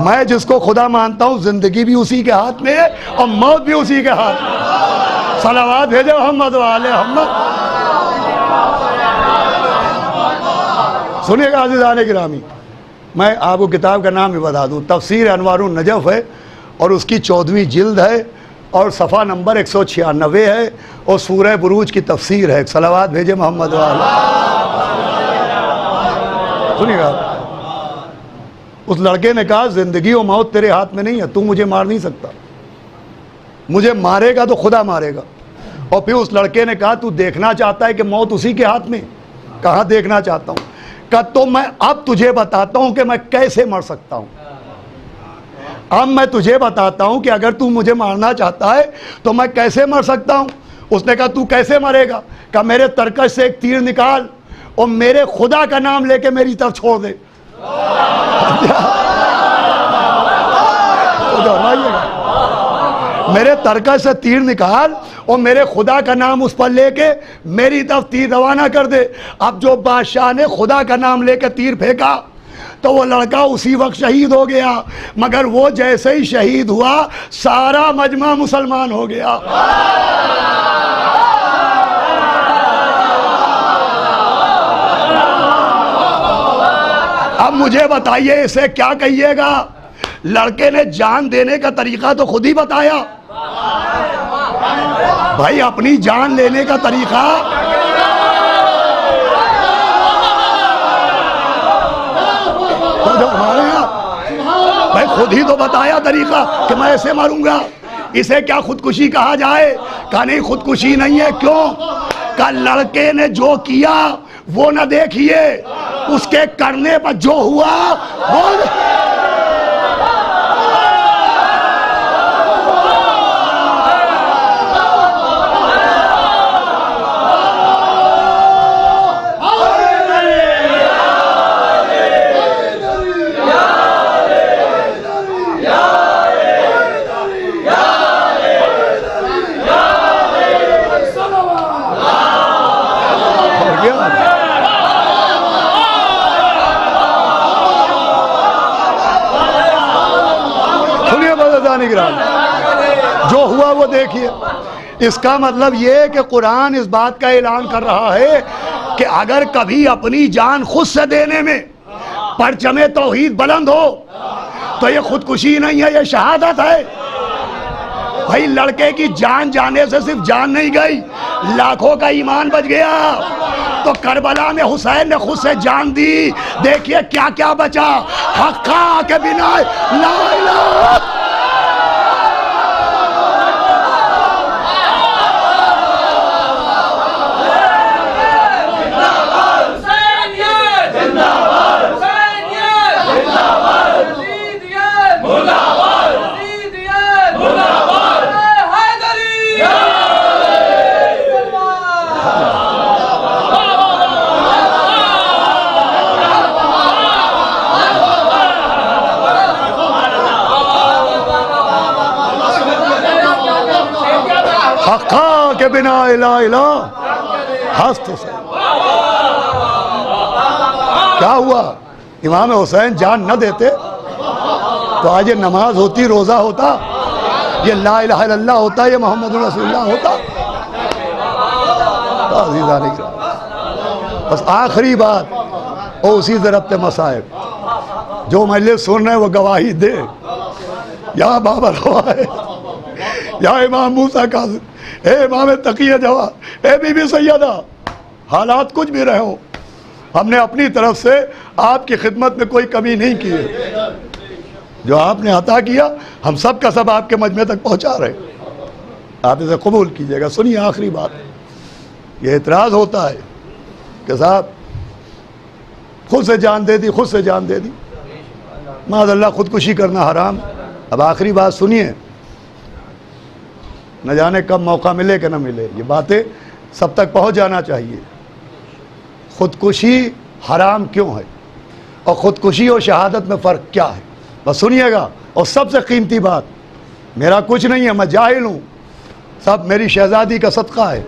میں جس کو خدا مانتا ہوں زندگی بھی اسی کے ہاتھ میں ہے اور موت بھی اسی کے ہاتھ میں. صلوات بھیجے محمد والے محمد. سنیے گا عزیزان گرامی, میں آپ کو کتاب کا نام بھی بتا دوں, تفسیر انوار النجف ہے اور اس کی 14ویں جلد ہے اور صفحہ نمبر 196 ہے اور سورہ بروج کی تفسیر ہے. صلوات بھیجے محمد والے. سنیے گا, اس لڑکے نے کہا زندگی و موت تیرے ہاتھ میں نہیں ہے, تو مجھے مار نہیں سکتا, مجھے مارے گا تو خدا مارے گا. اور پھر اس لڑکے نے کہا تو دیکھنا چاہتا ہے کہ موت اسی کے ہاتھ میں؟ کہاں دیکھنا چاہتا ہوں. کہا تو میں اب تجھے بتاتا ہوں کہ میں کیسے مر سکتا ہوں. اب میں تجھے بتاتا ہوں کہ اگر تو مجھے مارنا چاہتا ہے تو میں کیسے مر سکتا ہوں. اس نے کہا تو کیسے مرے گا؟ کہا میرے ترکش سے ایک تیر نکال اور میرے خدا کا نام لے کے میری طرف چھوڑ دے. میرے ترکش سے تیر نکال اور میرے خدا کا نام اس پر لے کے میری طرف تیر روانہ کر دے. اب جو بادشاہ نے خدا کا نام لے کے تیر پھینکا تو وہ لڑکا اسی وقت شہید ہو گیا, مگر وہ جیسے ہی شہید ہوا سارا مجمع مسلمان ہو گیا. اب مجھے بتائیے اسے کیا کہیے گا؟ لڑکے نے جان دینے کا طریقہ تو خود ہی بتایا. بھائی اپنی جان لینے کا طریقہ بھائی خود ہی تو بتایا طریقہ کہ میں ایسے مروں گا. اسے کیا خودکشی کہا جائے؟ کہا نہیں خودکشی نہیں ہے. کیوں؟ کہ لڑکے نے جو کیا وہ نہ دیکھیے, اس کے کرنے پر جو ہوا وہ جو ہوا وہ دیکھیے. اس کا مطلب یہ ہے کہ قرآن اس بات کا اعلان کر رہا ہے کہ اگر کبھی اپنی جان خود سے دینے میں پرچم توحید بلند ہو تو یہ خودکشی نہیں ہے, یہ شہادت ہے. بھائی لڑکے کی جان جانے سے صرف جان نہیں گئی, لاکھوں کا ایمان بچ گیا. تو کربلا میں حسین نے خود سے جان دی, دیکھیے کیا کیا بچا. حقا کے بنا لا الہ. حقا کے بنا الہ الہ ہست حسین. کیا ہوا؟ امام حسین جان نہ دیتے تو آج یہ نماز ہوتی, روزہ ہوتا, یہ لا الہ الا اللہ ہوتا, یہ محمد رسول اللہ ہوتا. بس آخری بات اور اسی ضربت مصائب, جو مجلس سن رہے ہیں وہ گواہی دے. یا بابر روائے, یا امام موسیٰ کاظم, اے امام تقی جواد, اے بی بی سیدہ, حالات کچھ بھی رہے ہوں, ہم نے اپنی طرف سے آپ کی خدمت میں کوئی کمی نہیں کی ہے. جو آپ نے عطا کیا ہم سب کا سب آپ کے مجمع تک پہنچا رہے ہیں، آپ اسے قبول کیجئے گا۔ سنیے آخری بات، یہ اعتراض ہوتا ہے کہ صاحب خود سے جان دے دی، خود سے جان دے دی، معاذ اللہ خودکشی کرنا حرام۔ اب آخری بات سنیے، نہ جانے کب موقع ملے کہ نہ ملے، یہ باتیں سب تک پہنچ جانا چاہیے۔ خودکشی حرام کیوں ہے اور خودکشی اور شہادت میں فرق کیا ہے، بس سنیے گا۔ اور سب سے قیمتی بات، میرا کچھ نہیں ہے، میں جاہل ہوں، سب میری شہزادی کا صدقہ ہے،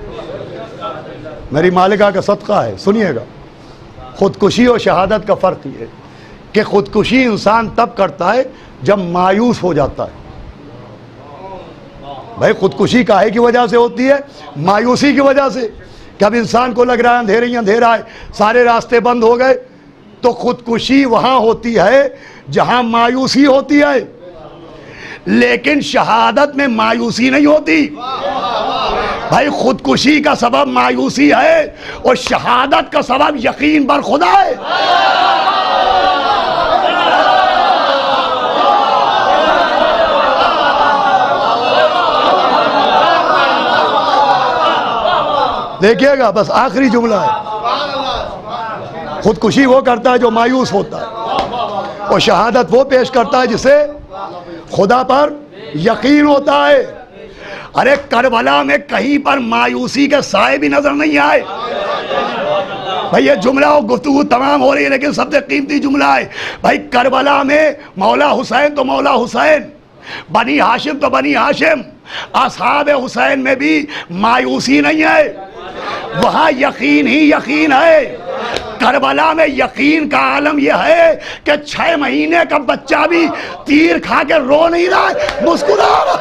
میری مالکہ کا صدقہ ہے۔ سنیے گا، خودکشی اور شہادت کا فرق یہ ہے کہ خودکشی انسان تب کرتا ہے جب مایوس ہو جاتا ہے۔ بھائی خودکشی کاہے کی وجہ سے ہوتی ہے؟ مایوسی کی وجہ سے، کہ اب انسان کو لگ رہا ہے اندھیرے ہی اندھیرا ہے، سارے راستے بند ہو گئے، تو خودکشی وہاں ہوتی ہے جہاں مایوسی ہوتی ہے، لیکن شہادت میں مایوسی نہیں ہوتی۔ بھائی خودکشی کا سبب مایوسی ہے اور شہادت کا سبب یقین بر خدا ہے۔ دیکھیے گا، بس آخری جملہ ہے، خودکشی وہ کرتا ہے جو مایوس ہوتا ہے، اور شہادت وہ پیش کرتا ہے جسے خدا پر یقین ہوتا ہے۔ ارے کربلا میں کہیں پر مایوسی کے سائے بھی نظر نہیں آئے۔ بھائی یہ جملہ اور گفتگو تمام ہو رہی ہے، لیکن سب سے قیمتی جملہ ہے۔ بھائی کربلا میں مولا حسین تو مولا حسین، بنی ہاشم تو بنی ہاشم، اصحاب حسین میں بھی مایوسی نہیں ہے، وہاں یقین ہی یقین ہے۔ کربلا میں یقین کا عالم یہ ہے کہ 6 مہینے کا بچہ بھی تیر کھا کے رو نہیں رہا ہے، مسکرا رہا۔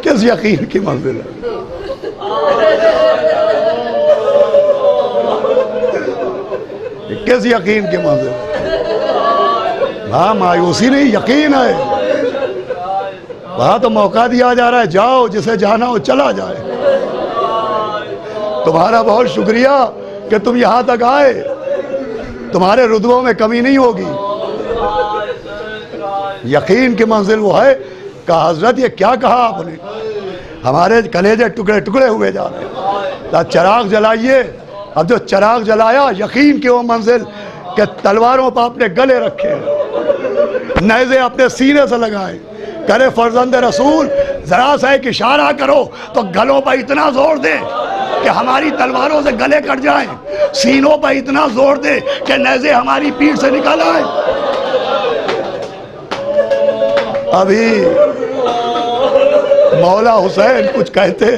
کس یقین کی منزل ہے؟ کس یقین کی منزل ہے؟ ہاں مایوسی نہیں، یقین ہے۔ وہاں تو موقع دیا جا رہا ہے، جاؤ جسے جانا ہو چلا جائے۔ تمہارا بہت شکریہ کہ تم یہاں تک آئے، تمہارے رتبوں میں کمی نہیں ہوگی۔ یقین کی منزل وہ ہے کہ حضرت یہ کیا کہا آپ نے، ہمارے کلیجے ٹکڑے ٹکڑے ہوئے جا رہے ہیں۔ چراغ جلائیے، اب جو چراغ جلایا یقین کی وہ منزل کہ تلواروں پر اپنے گلے رکھے، نیزے اپنے سینے سے لگائیں، کرے فرزند رسول ذرا سا ایک اشارہ کرو تو گلوں پر اتنا زور دے کہ ہماری تلواروں سے گلے کٹ جائیں، سینوں پر اتنا زور دے کہ نیزے ہماری پیٹھ سے نکل آئیں۔ ابھی مولا حسین کچھ کہتے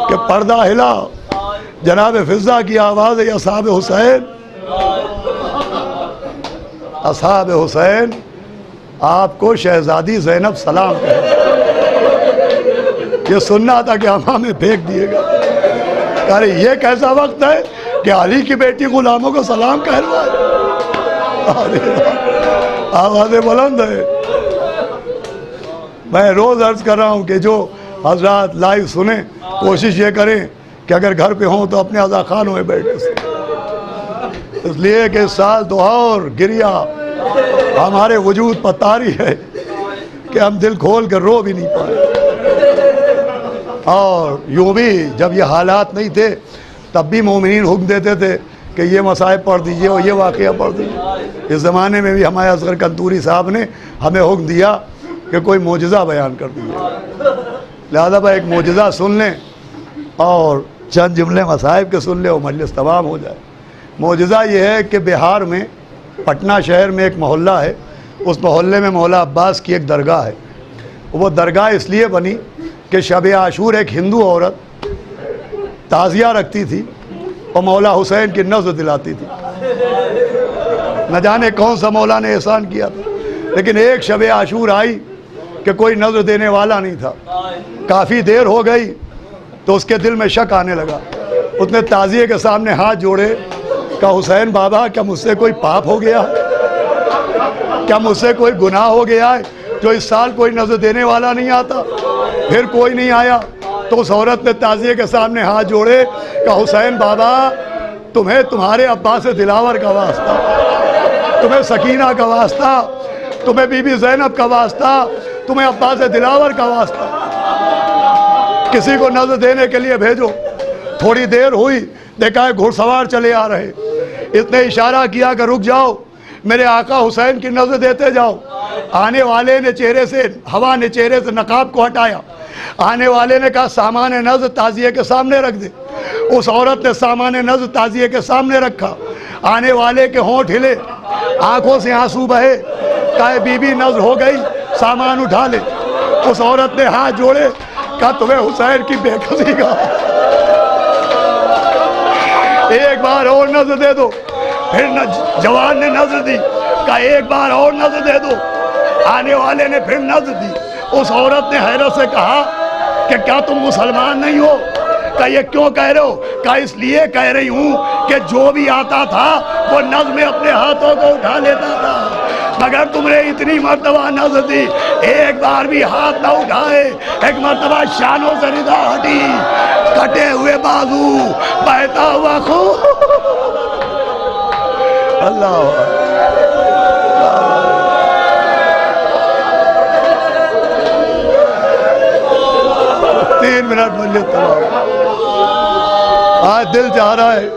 کہ پردہ ہلا، جناب فضہ کی آواز ہے، اصحاب حسین، اصحاب حسین آپ کو شہزادی زینب سلام کہے۔ یہ سننا تھا کہ ہمیں پھینک دیے گا، کہ یہ کیسا وقت ہے کہ علی کی بیٹی غلاموں کو سلام کہہ رہا ہے۔ آوازیں بلند ہے۔ میں روز عرض کر رہا ہوں کہ جو حضرات لائیو سنیں کوشش یہ کریں کہ اگر گھر پہ ہوں تو اپنے عزاخانوں میں بیٹھ کے، اس لیے کہ اس سال دعا اور گریہ ہمارے وجود پر طاری ہے کہ ہم دل کھول کر رو بھی نہیں پائے۔ اور یوں بھی جب یہ حالات نہیں تھے تب بھی مومنین حکم دیتے تھے کہ یہ مصائب پڑھ دیجئے اور یہ واقعہ پڑھ دیجئے۔ اس زمانے میں بھی ہمارے اصغر قنطوری صاحب نے ہمیں حکم دیا کہ کوئی معجزہ بیان کر دیجئے، لہذا بھائی ایک معجزہ سن لیں اور چند جملے مصائب کے سن لیں اور مجلس تمام ہو جائے۔ معجزہ یہ ہے کہ بہار میں پٹنہ شہر میں ایک محلہ ہے، اس محلے میں مولا عباس کی ایک درگاہ ہے۔ وہ درگاہ اس لیے بنی کہ شب عاشور ایک ہندو عورت تعزیہ رکھتی تھی اور مولا حسین کی نذر دلاتی تھی۔ نہ جانے کون سا مولا نے احسان کیا تھا، لیکن ایک شب عاشور آئی کہ کوئی نذر دینے والا نہیں تھا۔ کافی دیر ہو گئی تو اس کے دل میں شک آنے لگا، اس نے تعزیے کے سامنے ہاتھ جوڑے، کہا حسین بابا کیا مجھ سے کوئی پاپ ہو گیا، کیا مجھ سے کوئی گناہ ہو گیا ہے جو اس سال کوئی نذر دینے والا نہیں آتا؟ پھر کوئی نہیں آیا تو اس عورت نے تعزیے کے سامنے ہاتھ جوڑے، کہا حسین بابا تمہیں تمہارے عباس دلاور کا واسطہ، تمہیں سکینہ کا واسطہ، تمہیں بی بی زینب کا واسطہ، تمہیں عباس دلاور کا واسطہ۔ کسی کو نظر دینے کے لیے بھیجو۔ تھوڑی دیر ہوئی، دیکھا ہے گھڑ سوار چلے آ رہے، اس نے اشارہ کیا کہ رک جاؤ، میرے آقا حسین کی نظر دیتے جاؤ۔ آنے والے نے چہرے سے، ہوا نے چہرے سے نقاب کو ہٹایا۔ آنے والے نے کہا سامان نظر تعزیے کے سامنے رکھ دے۔ اس عورت نے سامان نظر تعزیے کے سامنے رکھا۔ آنے والے کے ہونٹ ہلے، آنکھوں سے آنسو بہے، کہا بی بی نظر ہو گئی، سامان اٹھا لے۔ اس عورت نے ہاتھ جوڑے، کہا تمہیں حسین کی بے کسی کا ایک بار اور نظر دے دو۔ پھر جوان نے نظر دی، کہا ایک بار اور نظر دے دو۔ آنے والے نے پھر نظر دی۔ اس عورت نے حیرت سے کہا کہ کیا تم مسلمان نہیں ہو؟ کہا یہ کیوں کہہ رہے ہو؟ کہا اس لیے کہہ رہی ہوں کہ جو بھی آتا تھا وہ نظر میں اپنے ہاتھوں کو اٹھا لیتا تھا، مگر تم نے اتنی مرتبہ نظر دی، ایک بار بھی ہاتھ نہ اٹھائے۔ ایک مرتبہ شانوں سے رضا ہٹی، کٹے ہوئے بازو، بہتا ہوا خون۔ اللہ 3 منٹ مجلس تمام۔ آج دل چاہ رہا ہے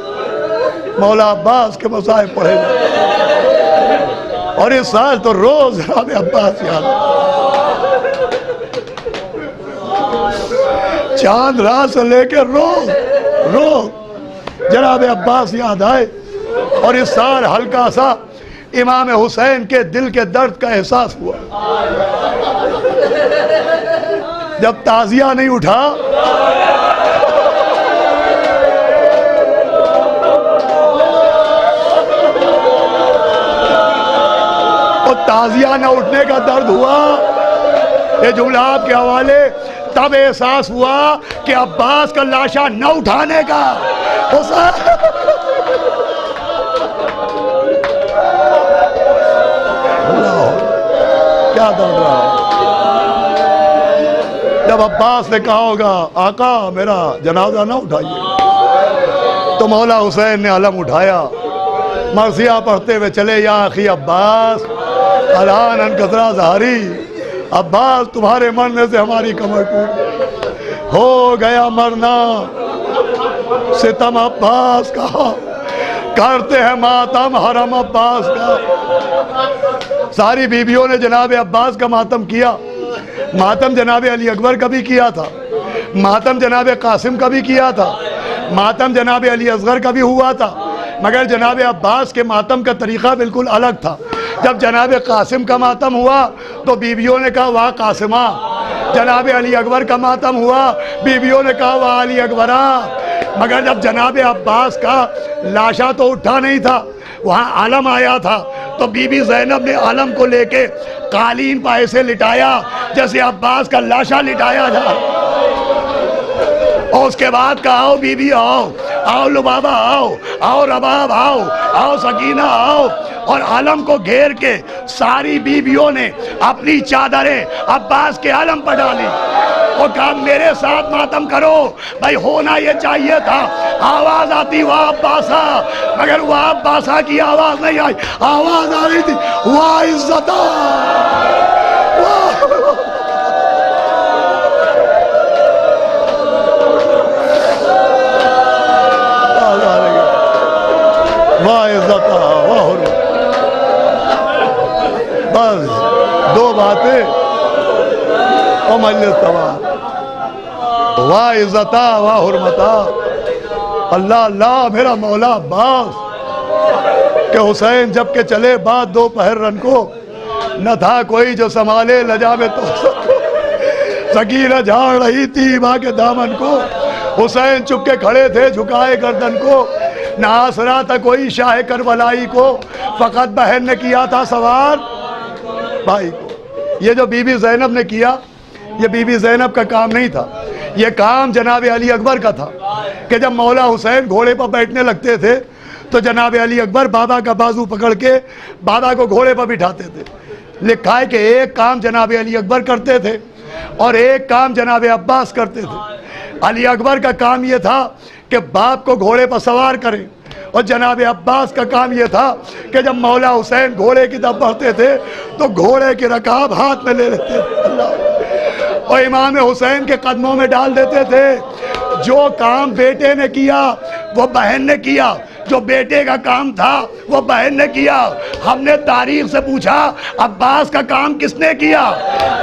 مولا عباس کے مصائب پڑھے جائیں، اور اس سال تو روز جناب عباس یاد آئے، چاند رات سے لے کے روز جناب عباس یاد آئے۔ اور اس سال ہلکا سا امام حسین کے دل کے درد کا احساس ہوا جب تعزیہ نہیں اٹھا۔ اور تعزیہ نہ اٹھنے کا درد ہوا، یہ جملہ آپ کے حوالے، تب احساس ہوا کہ عباس کا لاشا نہ اٹھانے کا کیا درد رہا۔ جب عباس نے کہا ہوگا آقا میرا جنازہ نہ اٹھائیے، تو مولا حسین نے علم اٹھایا، مرثیہ پڑھتے ہوئے چلے یا اخی عباس الان انکسرا ظہری، عباس تمہارے مرنے سے ہماری کمر ٹوٹ ہو گیا مرنا، ستم عباس کا کرتے ہیں ماتم حرم عباس کا۔ ساری بیویوں نے جناب عباس کا ماتم کیا، ماتم جناب علی اکبر کا بھی کیا تھا، ماتم جناب قاسم کا بھی کیا تھا، ماتم جناب علی اصغر کا بھی ہوا تھا، مگر جناب عباس کے ماتم کا طریقہ بالکل الگ تھا۔ جب جناب قاسم کا ماتم ہوا تو بیویوں نے کہا واہ قاسمہ، جناب علی اکبر کا ماتم ہوا، بیویوں نے کہا واہ علی اکبرہ، مگر جب جناب عباس کا لاشا تو اٹھا نہیں تھا، وہاں عالم آیا تھا، تو بی بی زینب نے عالم کو لے کے قالین پہ ایسے لٹایا جیسے عباس کا لاشا لٹایا جا، اور اس کے بعد کہا آؤ بی بی آؤ، آؤ لبابہ آؤ، آؤ رباب آؤ، آؤ سکینہ آؤ، اور عالم کو گھیر کے ساری بیویوں نے اپنی چادریں عباس کے عالم پر ڈالی اور کہا میرے ساتھ ماتم کرو، بھائی ہونا یہ چاہیے تھا۔ آواز آتی واہ عباسہ، مگر واہ عباسہ کی آواز نہیں آئی، آواز آ رہی تھی واہ عزتہ، واہ عزتہ، واہ حرمت۔ بس 2 باتیں اور مجلس تمام، واہ عزتہ واہ حرمتہ۔ اللہ اللہ میرا مولا عباس کہ حسین جب کہ چلے بعد 2 پہر رن کو، نہ تھا کوئی جو سنبھالے لجا میں تو سکینہ جھاڑ رہی تھی ماں کے دامن کو، حسین چپ کے کھڑے تھے جھکائے گردن کو، نہ آسرا تھا کوئی شاہ کربلائی کو، فقط بہن نے کیا تھا سوار بھائی کو۔ یہ جو بی بی زینب نے کیا، یہ بی بی زینب کا کام نہیں تھا، یہ کام جناب علی اکبر کا تھا کہ جب مولا حسین گھوڑے پر بیٹھنے لگتے تھے تو جناب علی اکبر بابا کا بازو پکڑ کے بابا کو گھوڑے پر بٹھاتے تھے۔ لکھا ہے کہ ایک کام جناب علی اکبر کرتے تھے اور ایک کام جناب عباس کرتے تھے۔ علی اکبر کا کام یہ تھا کہ باپ کو گھوڑے پر سوار کریں، اور جناب عباس کا کام یہ تھا کہ جب مولا حسین گھوڑے کی طرف بڑھتے تھے تو گھوڑے کی رکاب ہاتھ میں لے لیتے تھے اور امام حسین کے قدموں میں ڈال دیتے تھے۔ جو کام بیٹے نے کیا وہ بہن نے کیا، جو بیٹے کا کام تھا وہ بہن نے کیا۔ ہم نے تاریخ سے پوچھا عباس کا کام کس نے کیا؟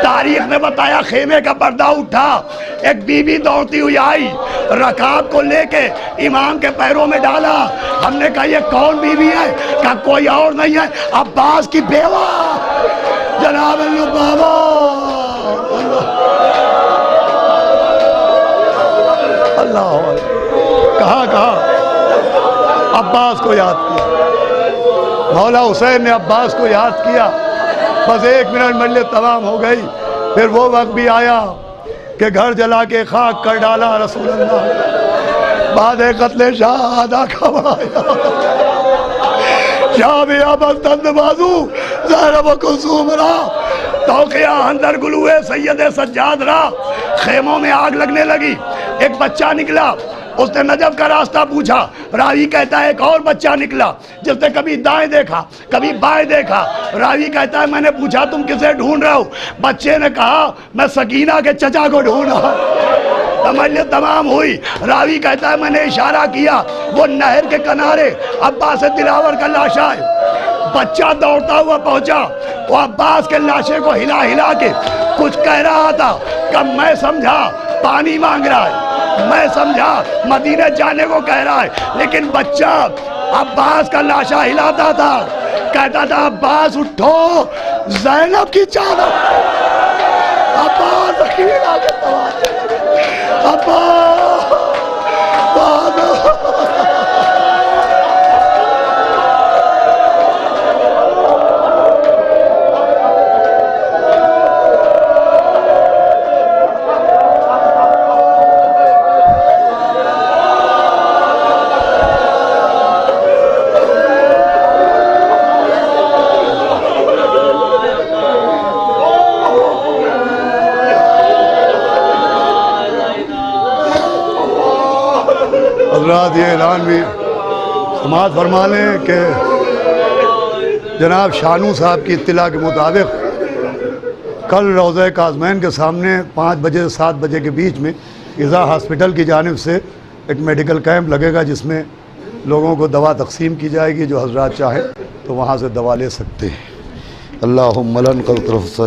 تاریخ نے بتایا خیمے کا پردہ اٹھا، ایک بی بی دوڑتی ہوئی آئی، رکاب کو لے کے امام کے پیروں میں ڈالا۔ ہم نے کہا یہ کون بی بی ہے؟ کہا کوئی اور نہیں ہے، عباس کی بیوہ جناب بابا۔ اللہ کہا عباس کو یاد کیا، مولا حسین نے عباس کو یاد کیا۔ بس 1 منٹ مجلس تمام ہو گئی، پھر وہ وقت بھی آیا کہ گھر جلا کے خاک کر ڈالا رسول اللہ۔ بعد قتل شاہ آدھا کھوایا، شاہ بھی آباد تند بازو زہرب و کلثوم را، توقیہ اندر گلوے سید سجاد را۔ خیموں میں آگ لگنے لگی، ایک بچہ نکلا، اس نے نجف کا راستہ پوچھا، راوی کہتا ہے ایک اور بچہ نکلا جس نے کبھی دائیں دیکھا کبھی بائیں دیکھا۔ راوی کہتا ہے میں نے پوچھا تم کسے ڈھونڈ رہے ہو؟ بچے نے کہا میں سکینہ کے چچا کو ڈھونڈ رہا ہوں۔ مجلس تمام ہوئی، راوی کہتا ہے میں نے اشارہ کیا، وہ نہر کے کنارے عباس دلاور کا لاشا ہے۔ بچہ دوڑتا ہوا پہنچا، وہ عباس کے لاشے کو ہلا ہلا کے کچھ کہہ رہا تھا کہ میں سمجھا پانی مانگ رہا ہے، میں سمجھا مدینہ جانے کو کہہ رہا ہے، لیکن بچہ عباس کا لاشا ہلاتا تھا، کہتا تھا عباس اٹھو زینب کی چادر، عباس اکیلا کے تماشے، عباس حضرات یہ اعلان بھی سماعت فرما لیں کہ جناب شانو صاحب کی اطلاع کے مطابق کل روضہ کاظمین کے سامنے 5 بجے سے 7 بجے کے بیچ میں اذا ہاسپٹل کی جانب سے ایک میڈیکل کیمپ لگے گا جس میں لوگوں کو دوا تقسیم کی جائے گی، جو حضرات چاہیں تو وہاں سے دوا لے سکتے ہیں۔ اللہم لن قد طرف